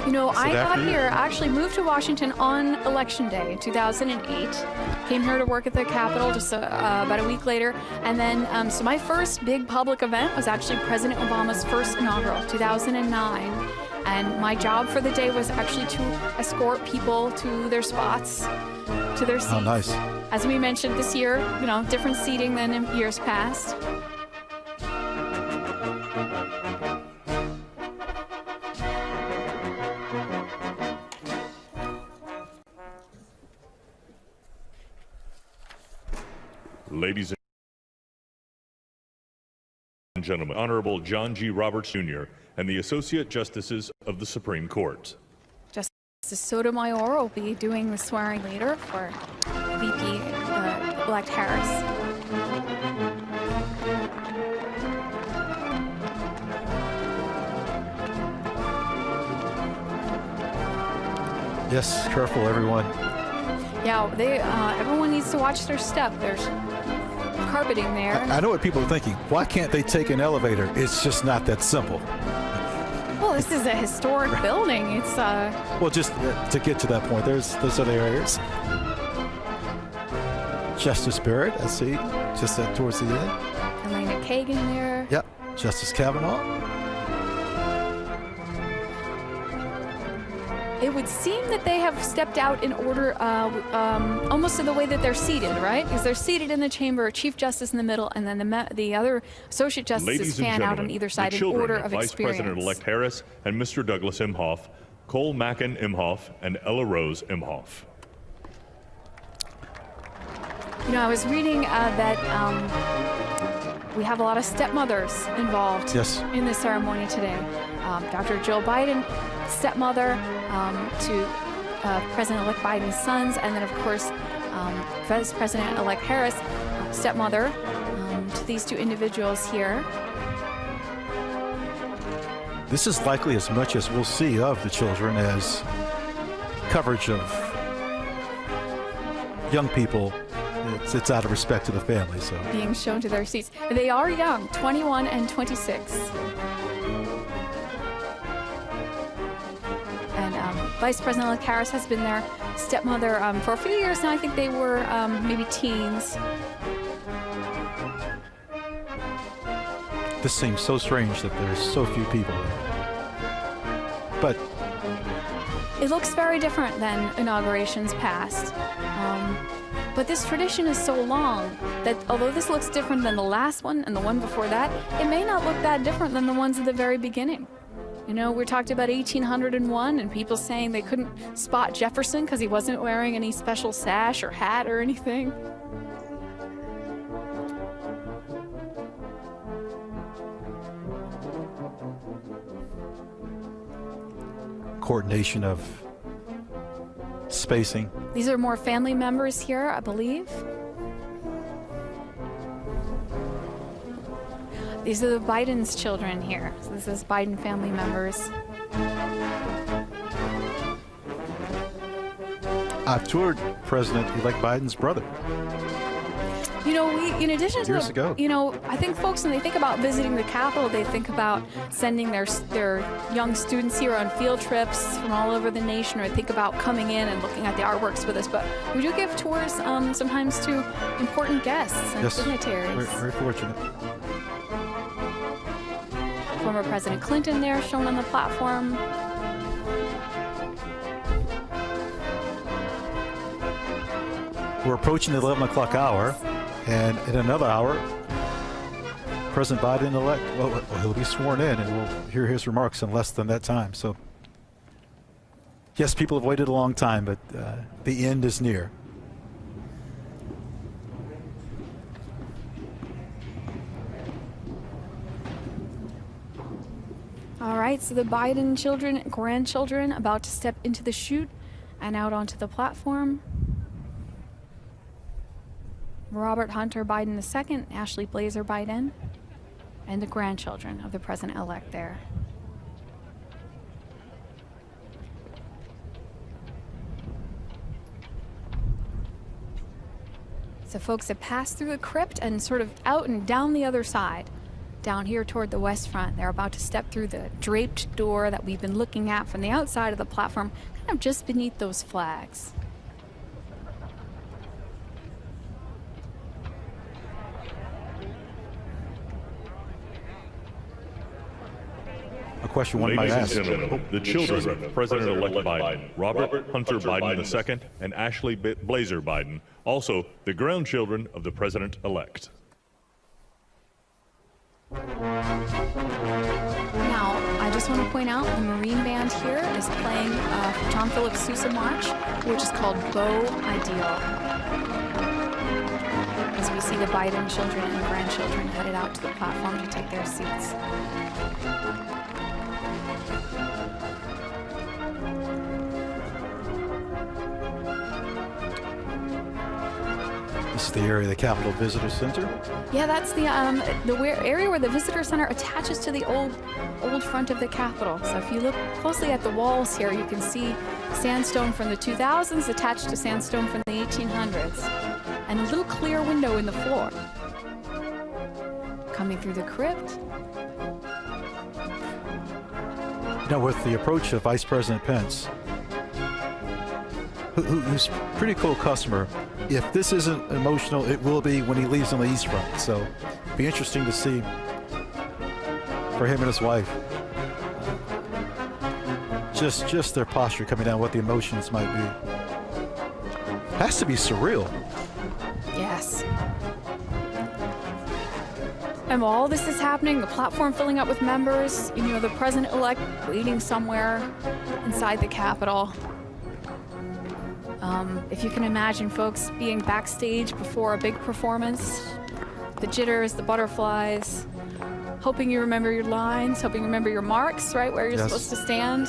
You know, Sit I got after you. here, I actually moved to Washington on Election Day in 2008. Came here to work at the Capitol just about a week later. And then, so my first big public event was actually President Obama's first inaugural, 2009. And my job for the day was actually to escort people to their spots, to their seats. Oh, nice. As we mentioned this year, you know, different seating than in years past. Ladies and gentlemen, Honorable John G. Roberts Jr. and the Associate Justices of the Supreme Court. Justice Sotomayor will be doing the swearing later for VP-elect Harris. Yes, careful, everyone. Yeah, everyone needs to watch their step. There's carpeting there. I know what people are thinking. Why can't they take an elevator? It's just not that simple. Well, this is a historic building. It's Well, just to get to that point, there's other areas. Justice Barrett, I see, just towards the end. Elena Kagan there. Yep, Justice Kavanaugh. It would seem that they have stepped out in order, almost in the way that they're seated, right? Because they're seated in the chamber, Chief Justice in the middle, and then the other Associate Justices Ladies and fan out on gentlemen, either side the in children order of of Vice experience. President-elect Harris and Mr. Douglas Imhoff, Cole Mackin Imhoff, and Ella Rose Imhoff. You know, I was reading that we have a lot of stepmothers involved in the ceremony today. Dr. Jill Biden, stepmother to President-elect Biden's sons, and then, of course, Vice President-elect Harris, stepmother to these two individuals here. This is likely as much as we'll see of the children as coverage of young people. It's out of respect to the family. So being shown to their seats. They are young, 21 and 26. And Vice President-elect Harris has been their stepmother for a few years now. I think they were maybe teens. this seems so strange that there's so few people there. But it looks very different than inaugurations past. But this tradition is so long that although this looks different than the last one and the one before that, it may not look that different than the ones at the very beginning. You know, we talked about 1801 and people saying they couldn't spot Jefferson because he wasn't wearing any special sash or hat or anything. Coordination of spacing. These are more family members here, I believe. These are the Biden's children here. So this is Biden family members. I've toured President-elect Biden's brother. You know, in addition to, years ago. You know, I think folks, when they think about visiting the Capitol, they think about sending their young students here on field trips from all over the nation, or think about coming in and looking at the artworks with us. But we do give tours sometimes to important guests and dignitaries. We're very fortunate. Former President Clinton there shown on the platform. We're approaching the 11 o'clock hour, and in another hour, President Biden-elect, well, he'll be sworn in, and we'll hear his remarks in less than that time. So Yes, people have waited a long time, but the end is near. All right, so the Biden children, grandchildren, about to step into the chute and out onto the platform. Robert Hunter Biden II, Ashley Blazer Biden, and the grandchildren of the president-elect there. So folks have passed through the crypt and sort of out and down the other side. Down here toward the west front, they're about to step through the draped door that we've been looking at from the outside of the platform, kind of just beneath those flags. A question one might ask. Ladies and gentlemen, the children of President-elect Biden, Robert Hunter Biden II and Ashley Blazer Biden, also the grandchildren of the president-elect. Now, I just want to point out the Marine Band here is playing John Philip Sousa March, which is called Beau Ideal. As we see the Biden children and grandchildren headed out to the platform to take their seats. This is the area of the Capitol Visitor Center. Yeah, that's the area where the Visitor Center attaches to the old front of the Capitol. So if you look closely at the walls here, you can see sandstone from the 2000s attached to sandstone from the 1800s, and a little clear window in the floor. Coming through the crypt. You know, with the approach of Vice President Pence, who's a pretty cool customer, if this isn't emotional, it will be when he leaves on the East Front. So it'll be interesting to see for him and his wife. Just their posture coming down, what the emotions might be. Has to be surreal. Yes. And while all this is happening, the platform filling up with members, you know, the president-elect waiting somewhere inside the Capitol. If you can imagine folks being backstage before a big performance, the jitters, the butterflies, hoping you remember your lines, hoping you remember your marks, right, where you're supposed to stand.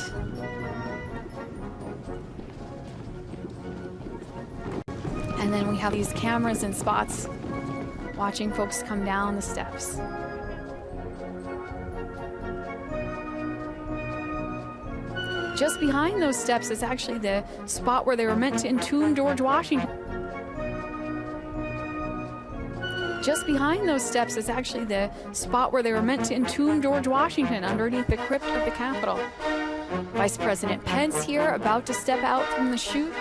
And then we have these cameras and spots watching folks come down the steps. Just behind those steps is actually the spot where they were meant to entomb George Washington. Just behind those steps is actually the spot where they were meant to entomb George Washington underneath the crypt of the Capitol. Vice President Pence here, about to step out from the chute.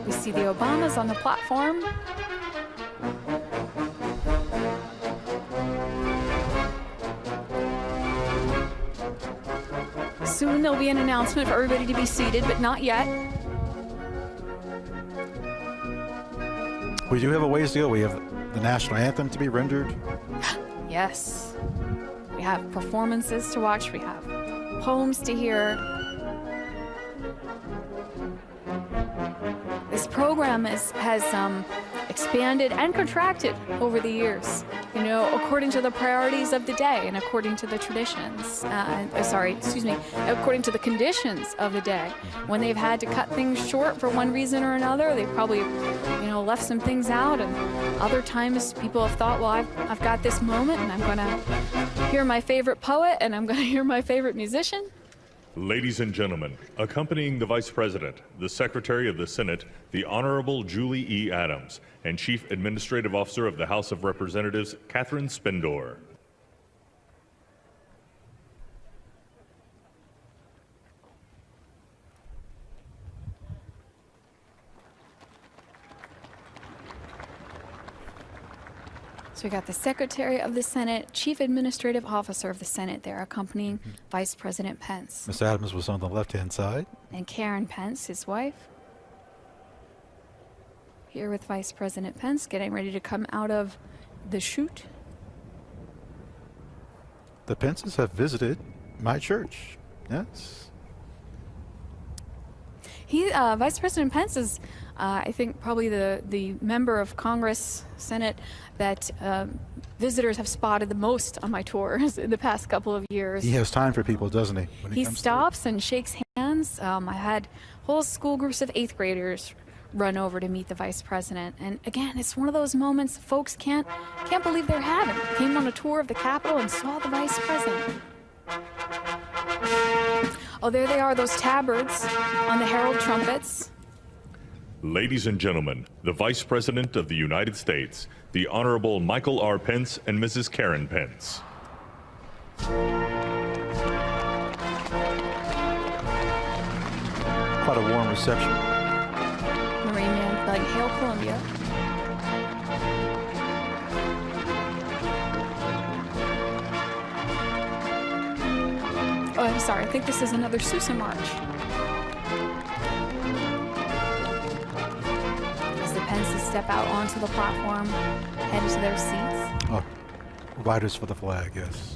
We see the Obamas on the platform. Soon there'll be an announcement for everybody to be seated, but not yet. We do have a ways to go. We have the national anthem to be rendered. Yes. We have performances to watch. We have poems to hear. This program has expanded and contracted over the years, you know, according to the priorities of the day and according to the traditions, according to the conditions of the day. When they've had to cut things short for one reason or another, they've probably, you know, left some things out, and other times people have thought, well, I've got this moment and I'm going to hear my favorite poet and I'm going to hear my favorite musician. Ladies and gentlemen, accompanying the Vice President, the Secretary of the Senate, the Honorable Julie E. Adams, and Chief Administrative Officer of the House of Representatives, Catherine Spindor. So we got the Secretary of the Senate, Chief Administrative Officer of the Senate there, accompanying Vice President Pence. Ms. Adams was on the left-hand side. And Karen Pence, his wife. Here with Vice President Pence, getting ready to come out of the chute. The Pences have visited my church Yes. Vice President Pence is, I think, probably the member of Congress, Senate, that visitors have spotted the most on my tours in the past couple of years. He has time for people, doesn't he? When He comes to stops and shakes hands. I had whole school groups of 8th graders run over to meet the vice president. And again, it's one of those moments folks can't believe they're having. Came on a tour of the Capitol and saw the vice president. Oh, there they are, those tabards on the herald trumpets. Ladies and gentlemen, the Vice President of the United States, the Honorable Michael R. Pence and Mrs. Karen Pence. Quite a warm reception. Marine Man playing Hail Columbia. Oh, I'm sorry, I think this is another Sousa March. As the Pences step out onto the platform, headed to their seats. Oh, riders for the flag, yes.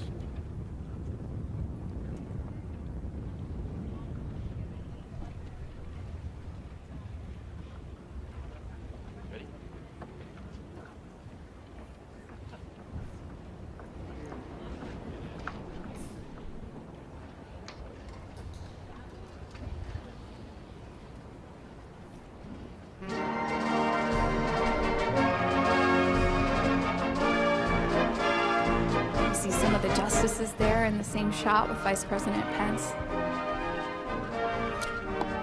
See some of the justices there in the same shot with Vice President Pence.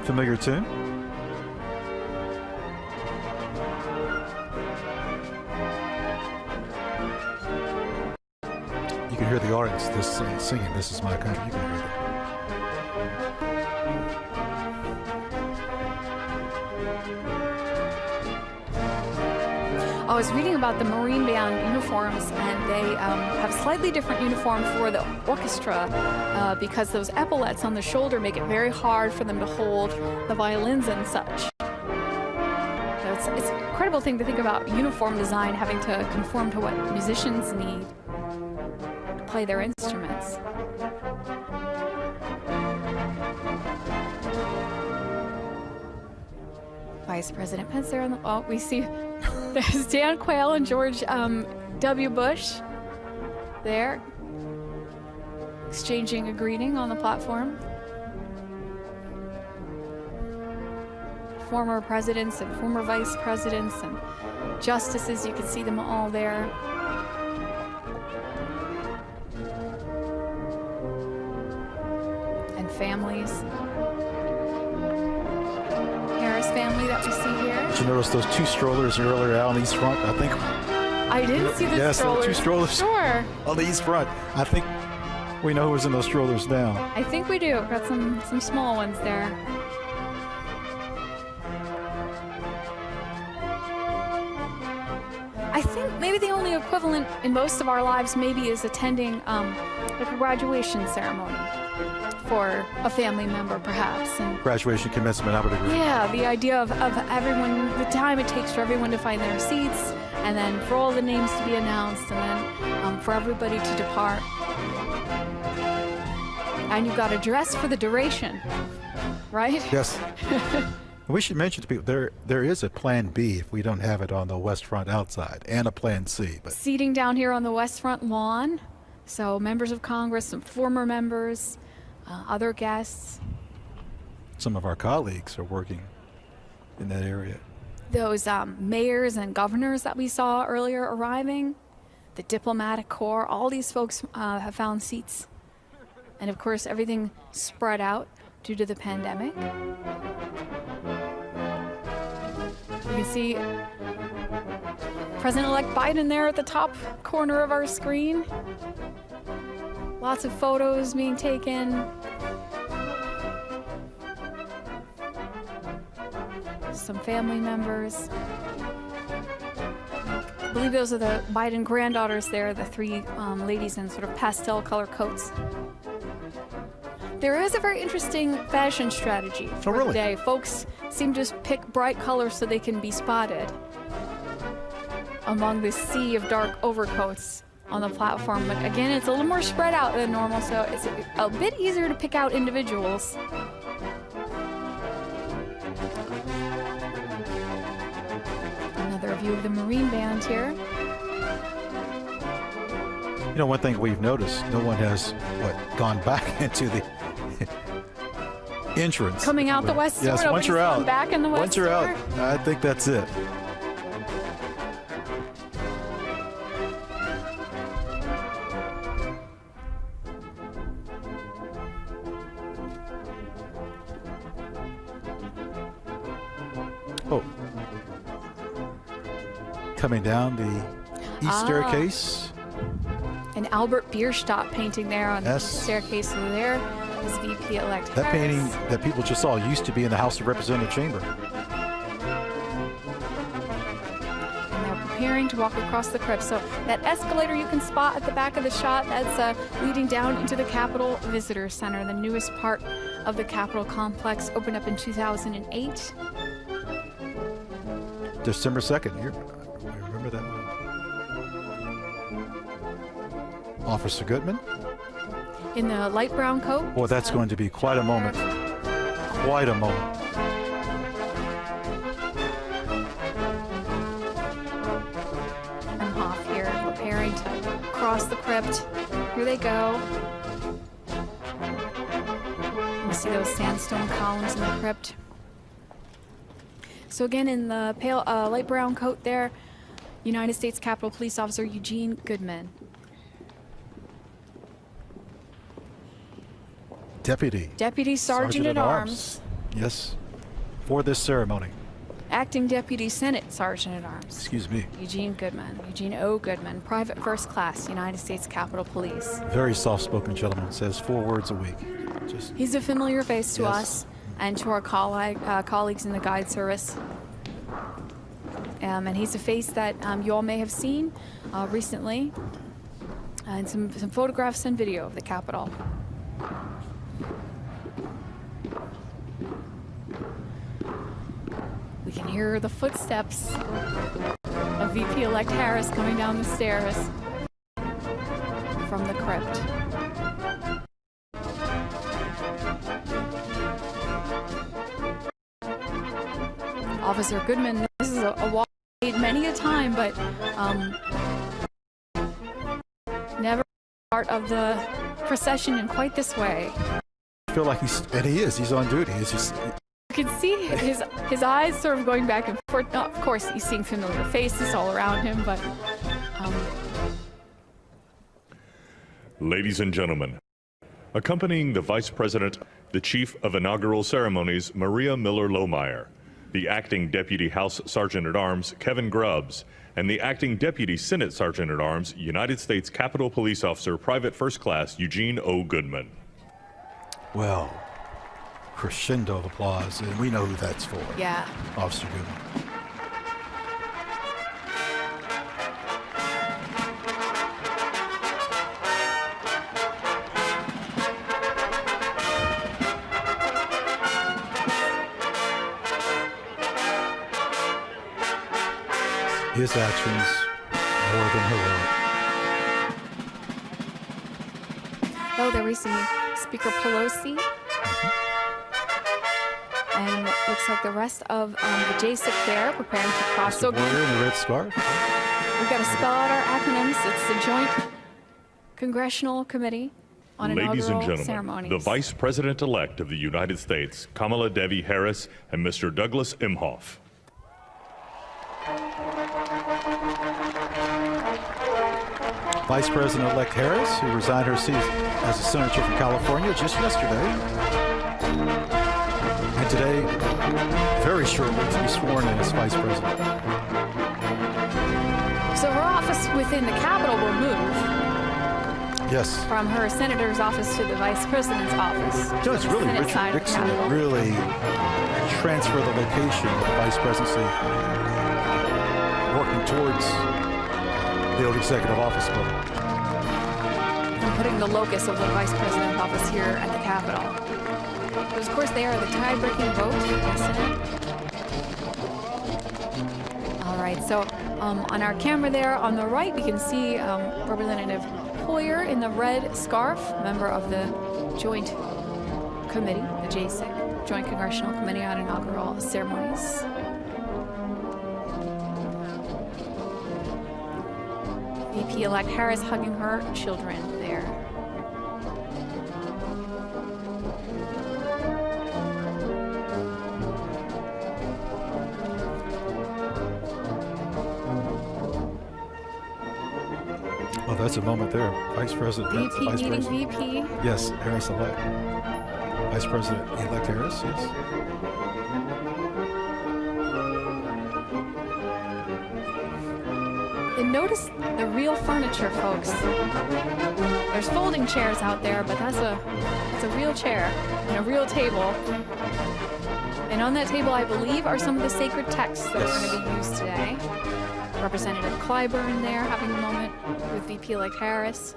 Familiar tune? You can hear the audience singing "This Is My Country." You can hear it. I was reading about the Marine Band uniforms, and they have a slightly different uniform for the orchestra because those epaulets on the shoulder make it very hard for them to hold the violins and such. So it's an incredible thing to think about uniform design having to conform to what musicians need to play their instruments. Vice President Pence there on the, oh, we see there's Dan Quayle and George W. Bush there, exchanging a greeting on the platform. Former presidents and former vice presidents and justices, you can see them all there. And families. Harris family that we see here. Did you notice those two strollers earlier out on the east front? I think. I didn't see the yes, strollers. Yes, 2 strollers. Sure. On the east front. I think we know who was in those strollers now. I think we do. Got some small ones there. I think maybe the only equivalent in most of our lives maybe is attending like a graduation ceremony for a family member, perhaps. And Graduation, commencement, I would agree. yeah, the idea of everyone, the time it takes for everyone to find their seats, and then for all the names to be announced, and then for everybody to depart. And you've got to dress for the duration, right? Yes. We should mention to people there is a plan B if we don't have it on the west front outside, and a plan C. But Seating down here on the west front lawn, so members of Congress, some former members, other guests. some of our colleagues are working in that area. Those mayors and governors that we saw earlier arriving, the diplomatic corps, all these folks have found seats. And of course, everything spread out due to the pandemic. You can see President-elect Biden there at the top corner of our screen. Lots of photos being taken. Some family members. I believe those are the Biden granddaughters there, the three ladies in sort of pastel color coats. There is a very interesting fashion strategy for really? the day. Folks seem to just pick bright colors so they can be spotted among this sea of dark overcoats on the platform. But again, it's a little more spread out than normal, so it's a bit easier to pick out individuals. Another view of the Marine Band here. You know, one thing we've noticed, no one has, gone back into the entrance. Coming out the west door. Yes, once you're out. Back in the west once you're door. out, I think that's it. Oh. Coming down the east staircase. And Albert Bierstadt painting there on the staircase. So there is VP-elect That Harris. painting that people just saw used to be in the House of Representatives chamber. And they're preparing to walk across the crypt. So that escalator you can spot at the back of the shot, that's leading down into the Capitol Visitor Center, the newest part of the Capitol complex, opened up in 2008. December 2nd. I remember that one. Officer Goodman. In the light brown coat. Boy, that's going to be quite a moment. Quite a moment. Imhoff here, preparing to cross the crypt. Here they go. You see those sandstone columns in the crypt. So again, in the pale light brown coat there, United States Capitol Police Officer Eugene Goodman. Deputy Sergeant at Arms. Yes, for this ceremony. Acting Deputy Senate Sergeant at Arms. Excuse me. Eugene Goodman. Eugene O. Goodman, Private First Class, United States Capitol Police. Very soft-spoken gentleman. Says 4 words a week. He's a familiar face to us and to our colleagues in the guide service. And he's a face that you all may have seen recently, and some photographs and video of the Capitol. We can hear the footsteps of VP-elect Harris coming down the stairs from the crypt. Officer Goodman, this is a walk many a time, but never part of the procession in quite this way. I feel like he's on duty. It's just... You can see his eyes sort of going back and forth. Of course, he's seeing familiar faces all around him, but... Ladies and gentlemen, accompanying the Vice President, the Chief of Inaugural Ceremonies, Maria Miller-Lohmeyer, the Acting Deputy House Sergeant at Arms, Kevin Grubbs, and the Acting Deputy Senate Sergeant at Arms, United States Capitol Police Officer, Private First Class, Eugene O. Goodman. Well, crescendo of applause, and we know who that's for. Yeah. Officer Goodman. His actions more than heroic. Oh, there we see Speaker Pelosi. And it looks like the rest of the JSIC there preparing to cross. So again, in the red scarf. We've got to spell out our acronyms. It's the Joint Congressional Committee on Ladies and Inaugural gentlemen, Ceremonies. the Vice President-elect of the United States, Kamala Devi Harris, and Mr. Douglas Imhoff. Vice President-elect Harris, who resigned her seat as a senator from California just yesterday, and today, very shortly, to be sworn in as Vice President. So her office within the Capitol will move. Yes. From her senator's office to the Vice President's office. You know, it's really Richard Nixon that really transferred the location of the Vice Presidency, working towards the old executive office building. And putting the locus of the Vice President's office here at the Capitol. But of course, they are the tie-breaking vote in the Senate. All right, so On our camera there on the right, we can see Representative Hoyer in the red scarf, member of the Joint Committee, the JCIC, Joint Congressional Committee on Inaugural Ceremonies. VP-elect Harris hugging her children there. Oh, that's a moment there. Vice President. VP Vice meeting President. VP. Yes, Harris-elect. Vice President-elect Harris, yes. And notice the real furniture, folks. There's folding chairs out there, but that's a real chair and a real table. And on that table, I believe, are some of the sacred texts that are going to be used today. Representative Clyburn there having a moment with VP-elect Harris.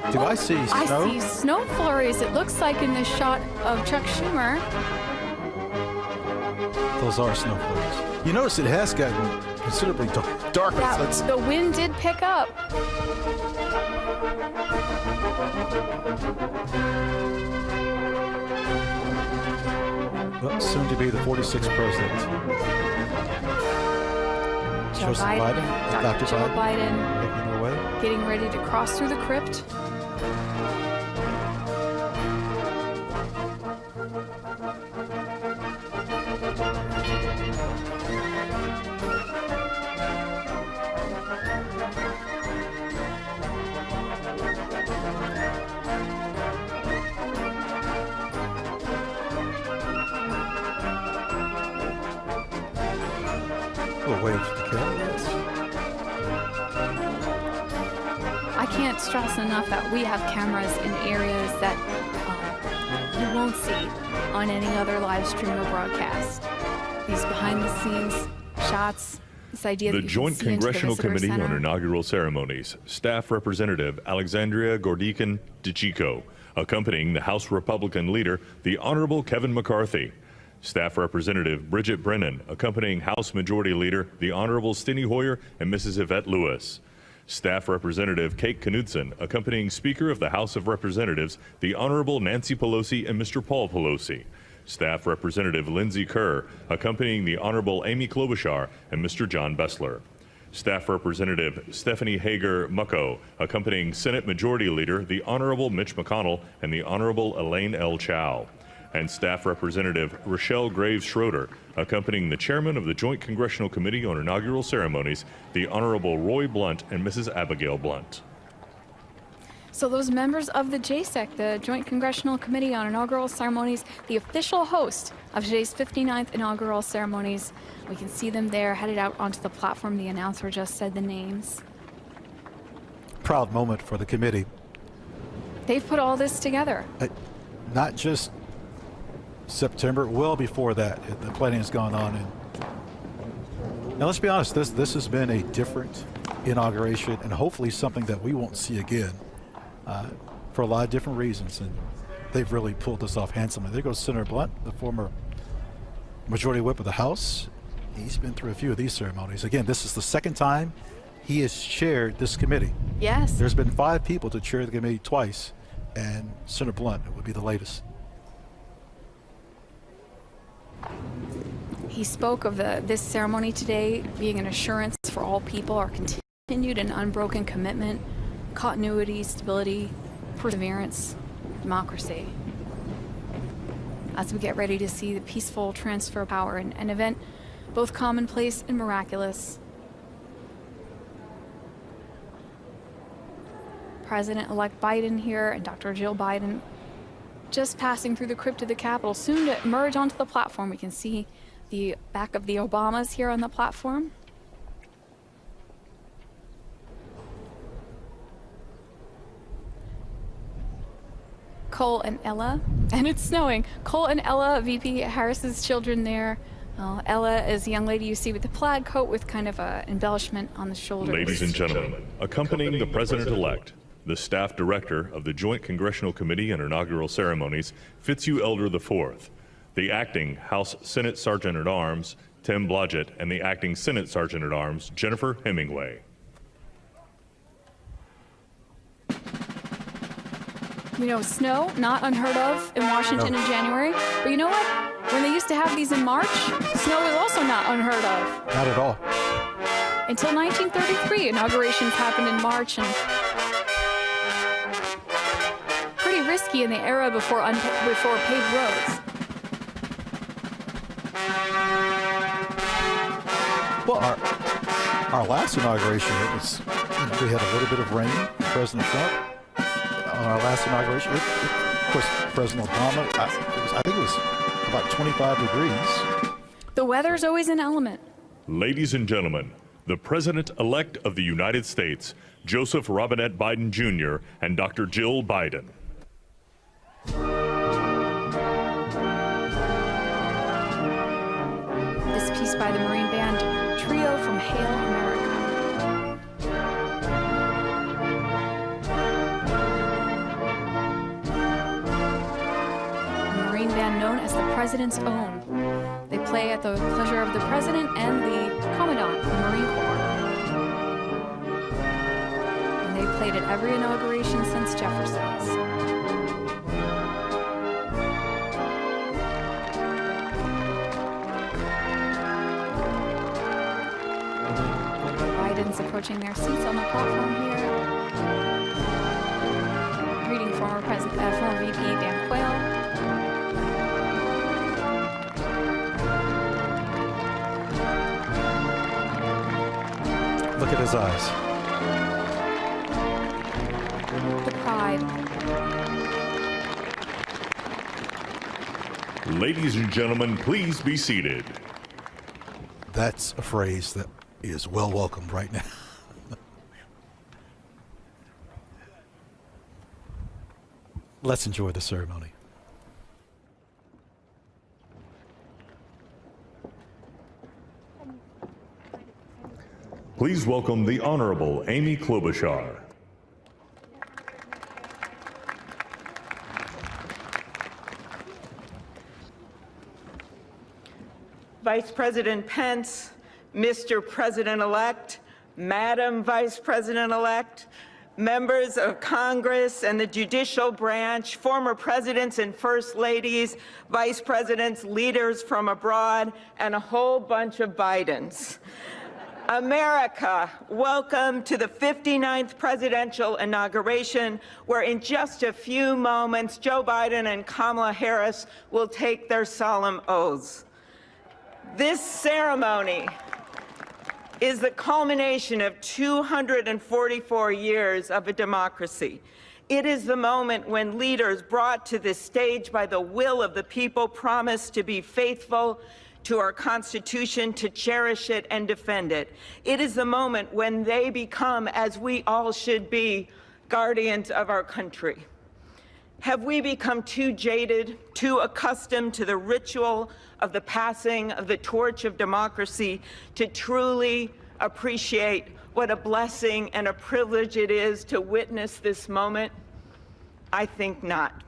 Do I see snow? I see snow flurries, it looks like, in this shot of Chuck Schumer. Those are snow flurries. You notice it has gotten considerably darker. The wind did pick up. Well, soon to be the 46th president. Joe Biden, Dr. Joe Biden making their way. getting ready to cross through the crypt. We'll wave to the cameras. I can't stress enough that we have cameras in areas that you won't see on any other live stream or broadcast. These behind-the-scenes shots, this idea The that you Joint can see into Congressional the visitor Committee on center. Inaugural Ceremonies, Staff Representative Alexandria Gordican DeChico, accompanying the House Republican leader, the Honorable Kevin McCarthy. Staff Representative Bridget Brennan, accompanying House Majority Leader, the Honorable Steny Hoyer and Mrs. Yvette Lewis. Staff Representative Kate Knudsen, accompanying Speaker of the House of Representatives, the Honorable Nancy Pelosi and Mr. Paul Pelosi. Staff Representative Lindsey Kerr, accompanying the Honorable Amy Klobuchar and Mr. John Bessler. Staff Representative Stephanie Hager Mucko, accompanying Senate Majority Leader, the Honorable Mitch McConnell and the Honorable Elaine L. Chao. And Staff Representative Rochelle Graves Schroeder, accompanying the Chairman of the Joint Congressional Committee on Inaugural Ceremonies, the Honorable Roy Blunt and Mrs. Abigail Blunt. So those members of the JCIC, the Joint Congressional Committee on Inaugural Ceremonies, the official host of today's 59th inaugural ceremonies, we can see them there headed out onto the platform. The announcer just said the names. Proud moment for the committee. They've put all this together. Not just September, well before that, the planning has gone on. And now let's be honest, this has been a different inauguration and hopefully something that we won't see again for a lot of different reasons. And they've really pulled this off handsomely. There goes Senator Blunt, the former Majority Whip of the House. He's been through a few of these ceremonies. Again, this is the second time he has chaired this committee. Yes. There's been 5 people to chair the committee twice, and Senator Blunt would be the latest. He spoke of this ceremony today being an assurance for all people, our continued and unbroken commitment, continuity, stability, perseverance, democracy. As we get ready to see the peaceful transfer of power, an event both commonplace and miraculous. President-elect Biden here and Dr. Jill Biden just passing through the crypt of the Capitol, soon to emerge onto the platform. We can see the back of the Obamas here on the platform. Cole and Ella, and it's snowing. Cole and Ella, VP Harris's children there. Ella is the young lady you see with the plaid coat with kind of a embellishment on the shoulders. Ladies and gentlemen, accompanying the President-elect, the Staff Director of the Joint Congressional Committee on Inaugural Ceremonies, Fitzhugh Elder IV, the Acting House Senate Sergeant-at-Arms, Tim Blodgett, and the Acting Senate Sergeant-at-Arms, Jennifer Hemingway. You know, snow, not unheard of in Washington in January. But you know what? When they used to have these in March, snow was also not unheard of. Not at all. Until 1933, inaugurations happened in March, and pretty risky in the era before paved roads. Well, our last inauguration, we had a little bit of rain. President Trump, on our last inauguration, of course, President Obama, I think it was about 25 degrees. The weather's always an element. Ladies and gentlemen, the President-elect of the United States, Joseph Robinette Biden Jr., and Dr. Jill Biden. This piece by the Marine Band Trio from Hail America. A Marine Band known as the President's Own. They play at the pleasure of the President and the Commandant of the Marine Corps. And they've played at every inauguration since Jefferson's. Biden's approaching their seats on the platform here. Greeting former VP Dan Quayle. Look at his eyes. The pride. Ladies and gentlemen, please be seated. That's a phrase that is well welcomed right now. Let's enjoy the ceremony. Please welcome the Honorable Amy Klobuchar. Vice President Pence, Mr. President-elect, Madam Vice President-elect, members of Congress and the judicial branch, former presidents and first ladies, vice presidents, leaders from abroad, and a whole bunch of Bidens. America, welcome to the 59th presidential inauguration, where in just a few moments, Joe Biden and Kamala Harris will take their solemn oaths. This ceremony is the culmination of 244 years of a democracy. It is the moment when leaders brought to this stage by the will of the people promise to be faithful to our Constitution, to cherish it and defend it. It is the moment when they become, as we all should be, guardians of our country. Have we become too jaded, too accustomed to the ritual of the passing of the torch of democracy to truly appreciate what a blessing and a privilege it is to witness this moment? I think not.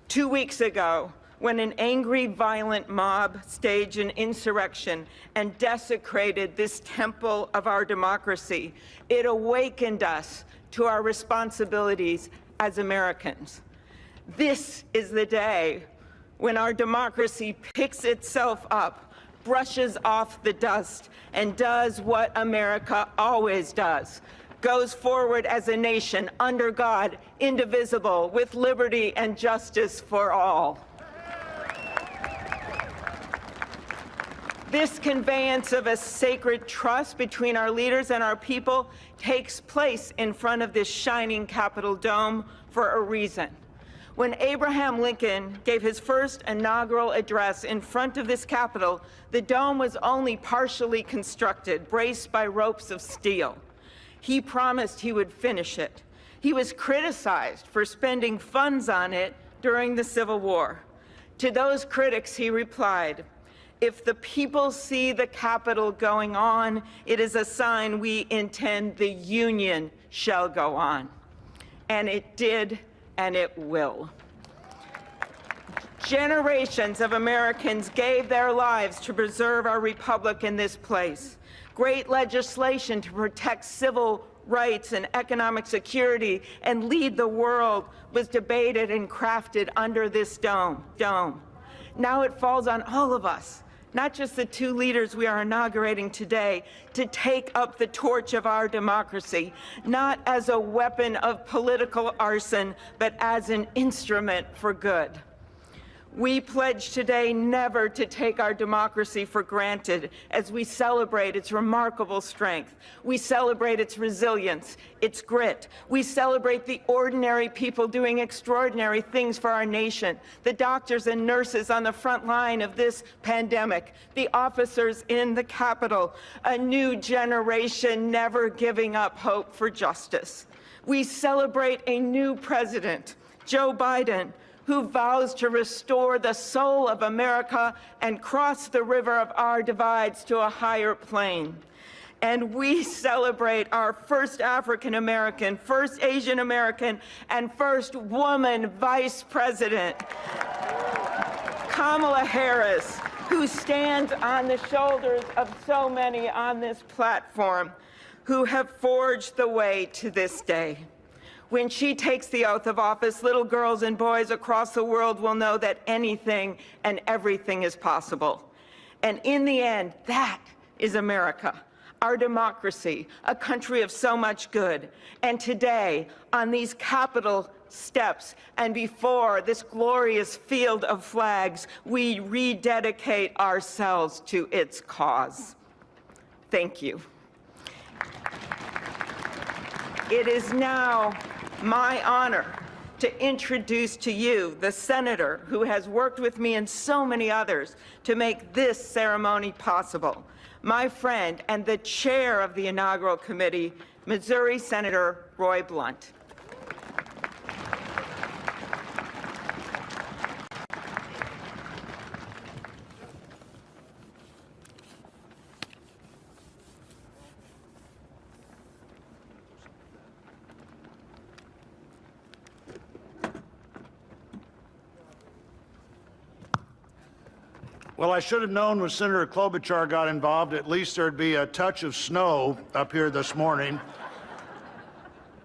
2 weeks ago, when an angry, violent mob staged an insurrection and desecrated this temple of our democracy, it awakened us to our responsibilities as Americans. This is the day when our democracy picks itself up, brushes off the dust, and does what America always does: goes forward as a nation under God, indivisible, with liberty and justice for all. This conveyance of a sacred trust between our leaders and our people takes place in front of this shining Capitol dome for a reason. When Abraham Lincoln gave his first inaugural address in front of this Capitol, the dome was only partially constructed, braced by ropes of steel. He promised he would finish it. He was criticized for spending funds on it during the Civil War. To those critics, he replied, "If the people see the Capitol going on, it is a sign we intend the Union shall go on." And it did, and it will. Generations of Americans gave their lives to preserve our republic in this place. Great legislation to protect civil rights and economic security and lead the world was debated and crafted under this dome. Now it falls on all of us, not just the two leaders we are inaugurating today, to take up the torch of our democracy, not as a weapon of political arson, but as an instrument for good. We pledge today never to take our democracy for granted as we celebrate its remarkable strength. We celebrate its resilience, its grit. We celebrate the ordinary people doing extraordinary things for our nation, the doctors and nurses on the front line of this pandemic, the officers in the Capitol, a new generation never giving up hope for justice. We celebrate a new president, Joe Biden, who vows to restore the soul of America and cross the river of our divides to a higher plane. And we celebrate our first African American, first Asian American, and first woman vice president, Kamala Harris, who stands on the shoulders of so many on this platform who have forged the way to this day. When she takes the oath of office, little girls and boys across the world will know that anything and everything is possible. And in the end, that is America, our democracy, a country of so much good. And today, on these Capitol steps and before this glorious field of flags, we rededicate ourselves to its cause. Thank you. It is now my honor to introduce to you the senator who has worked with me and so many others to make this ceremony possible, my friend and the chair of the inaugural committee, Missouri Senator Roy Blunt. Well, I should have known when Senator Klobuchar got involved, at least there'd be a touch of snow up here this morning.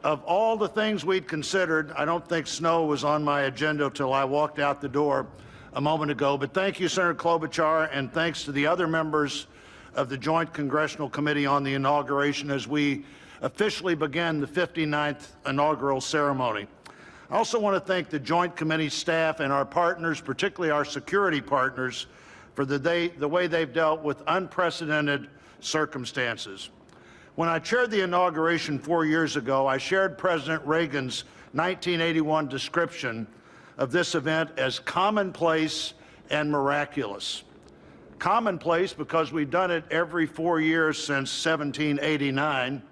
Of all the things we'd considered, I don't think snow was on my agenda till I walked out the door a moment ago. But thank you, Senator Klobuchar, and thanks to the other members of the Joint Congressional Committee on the Inauguration as we officially begin the 59th inaugural ceremony. I also want to thank the Joint Committee staff and our partners, particularly our security partners, for the way they've dealt with unprecedented circumstances. When I chaired the inauguration 4 years ago, I shared President Reagan's 1981 description of this event as commonplace and miraculous. Commonplace because we've done it every 4 years since 1789.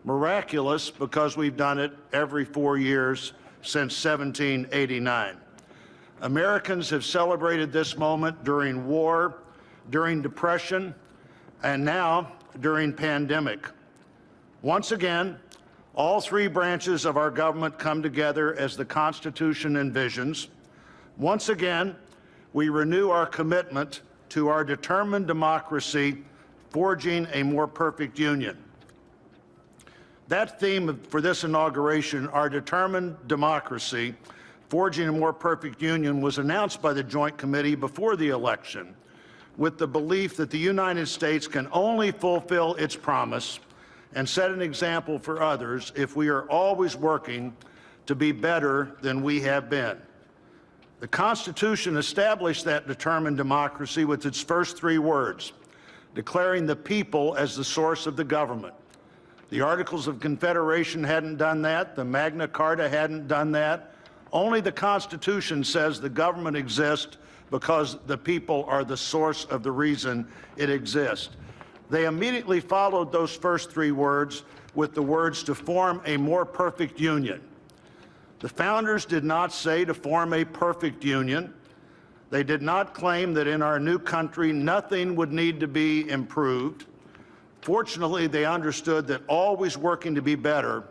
Miraculous because we've done it every 4 years since 1789. Americans have celebrated this moment during war, during depression, and now during pandemic. Once again, all three branches of our government come together as the Constitution envisions. Once again, we renew our commitment to our determined democracy, forging a more perfect union. That theme for this inauguration, our determined democracy, forging a more perfect union, was announced by the Joint Committee before the election with the belief that the United States can only fulfill its promise and set an example for others if we are always working to be better than we have been. The Constitution established that determined democracy with its first three words, declaring the people as the source of the government. The Articles of Confederation hadn't done that. The Magna Carta hadn't done that. Only the Constitution says the government exists because the people are the source of the reason it exists. They immediately followed those first three words with the words to form a more perfect union. The founders did not say to form a perfect union. They did not claim that in our new country nothing would need to be improved. Fortunately, they understood that always working to be better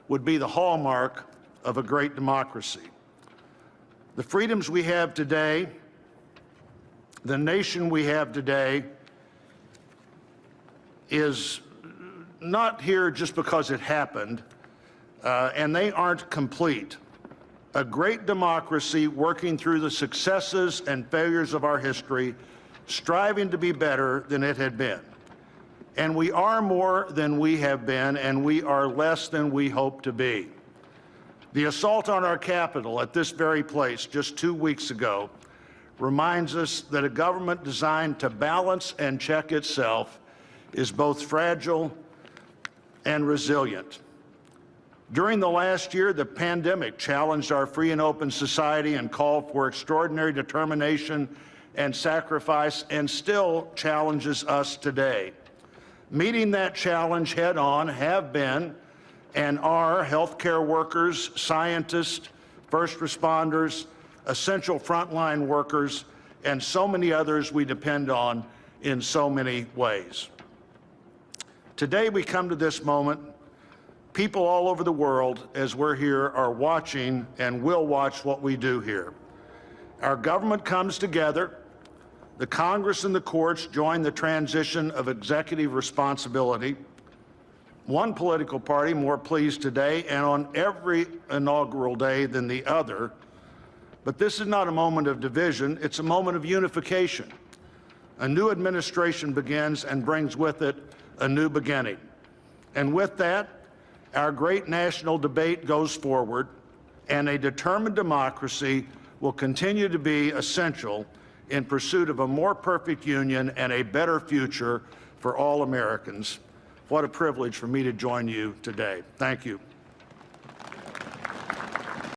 would be the hallmark of a great democracy. The freedoms we have today, the nation we have today, is not here just because it happened, and they aren't complete. A great democracy working through the successes and failures of our history, striving to be better than it had been. And we are more than we have been, and we are less than we hope to be. The assault on our Capitol at this very place just 2 weeks ago reminds us that a government designed to balance and check itself is both fragile and resilient. During the last year, the pandemic challenged our free and open society and called for extraordinary determination and sacrifice, and still challenges us today. Meeting that challenge head on have been and are healthcare workers, scientists, first responders, essential frontline workers, and so many others we depend on in so many ways. Today we come to this moment. People all over the world, as we're here, are watching and will watch what we do here. Our government comes together. The Congress and the courts join the transition of executive responsibility. One political party more pleased today and on every inaugural day than the other. But this is not a moment of division, it's a moment of unification. A new administration begins and brings with it a new beginning. And with that, our great national debate goes forward, and a determined democracy will continue to be essential in pursuit of a more perfect union and a better future for all Americans. What a privilege for me to join you today. Thank you.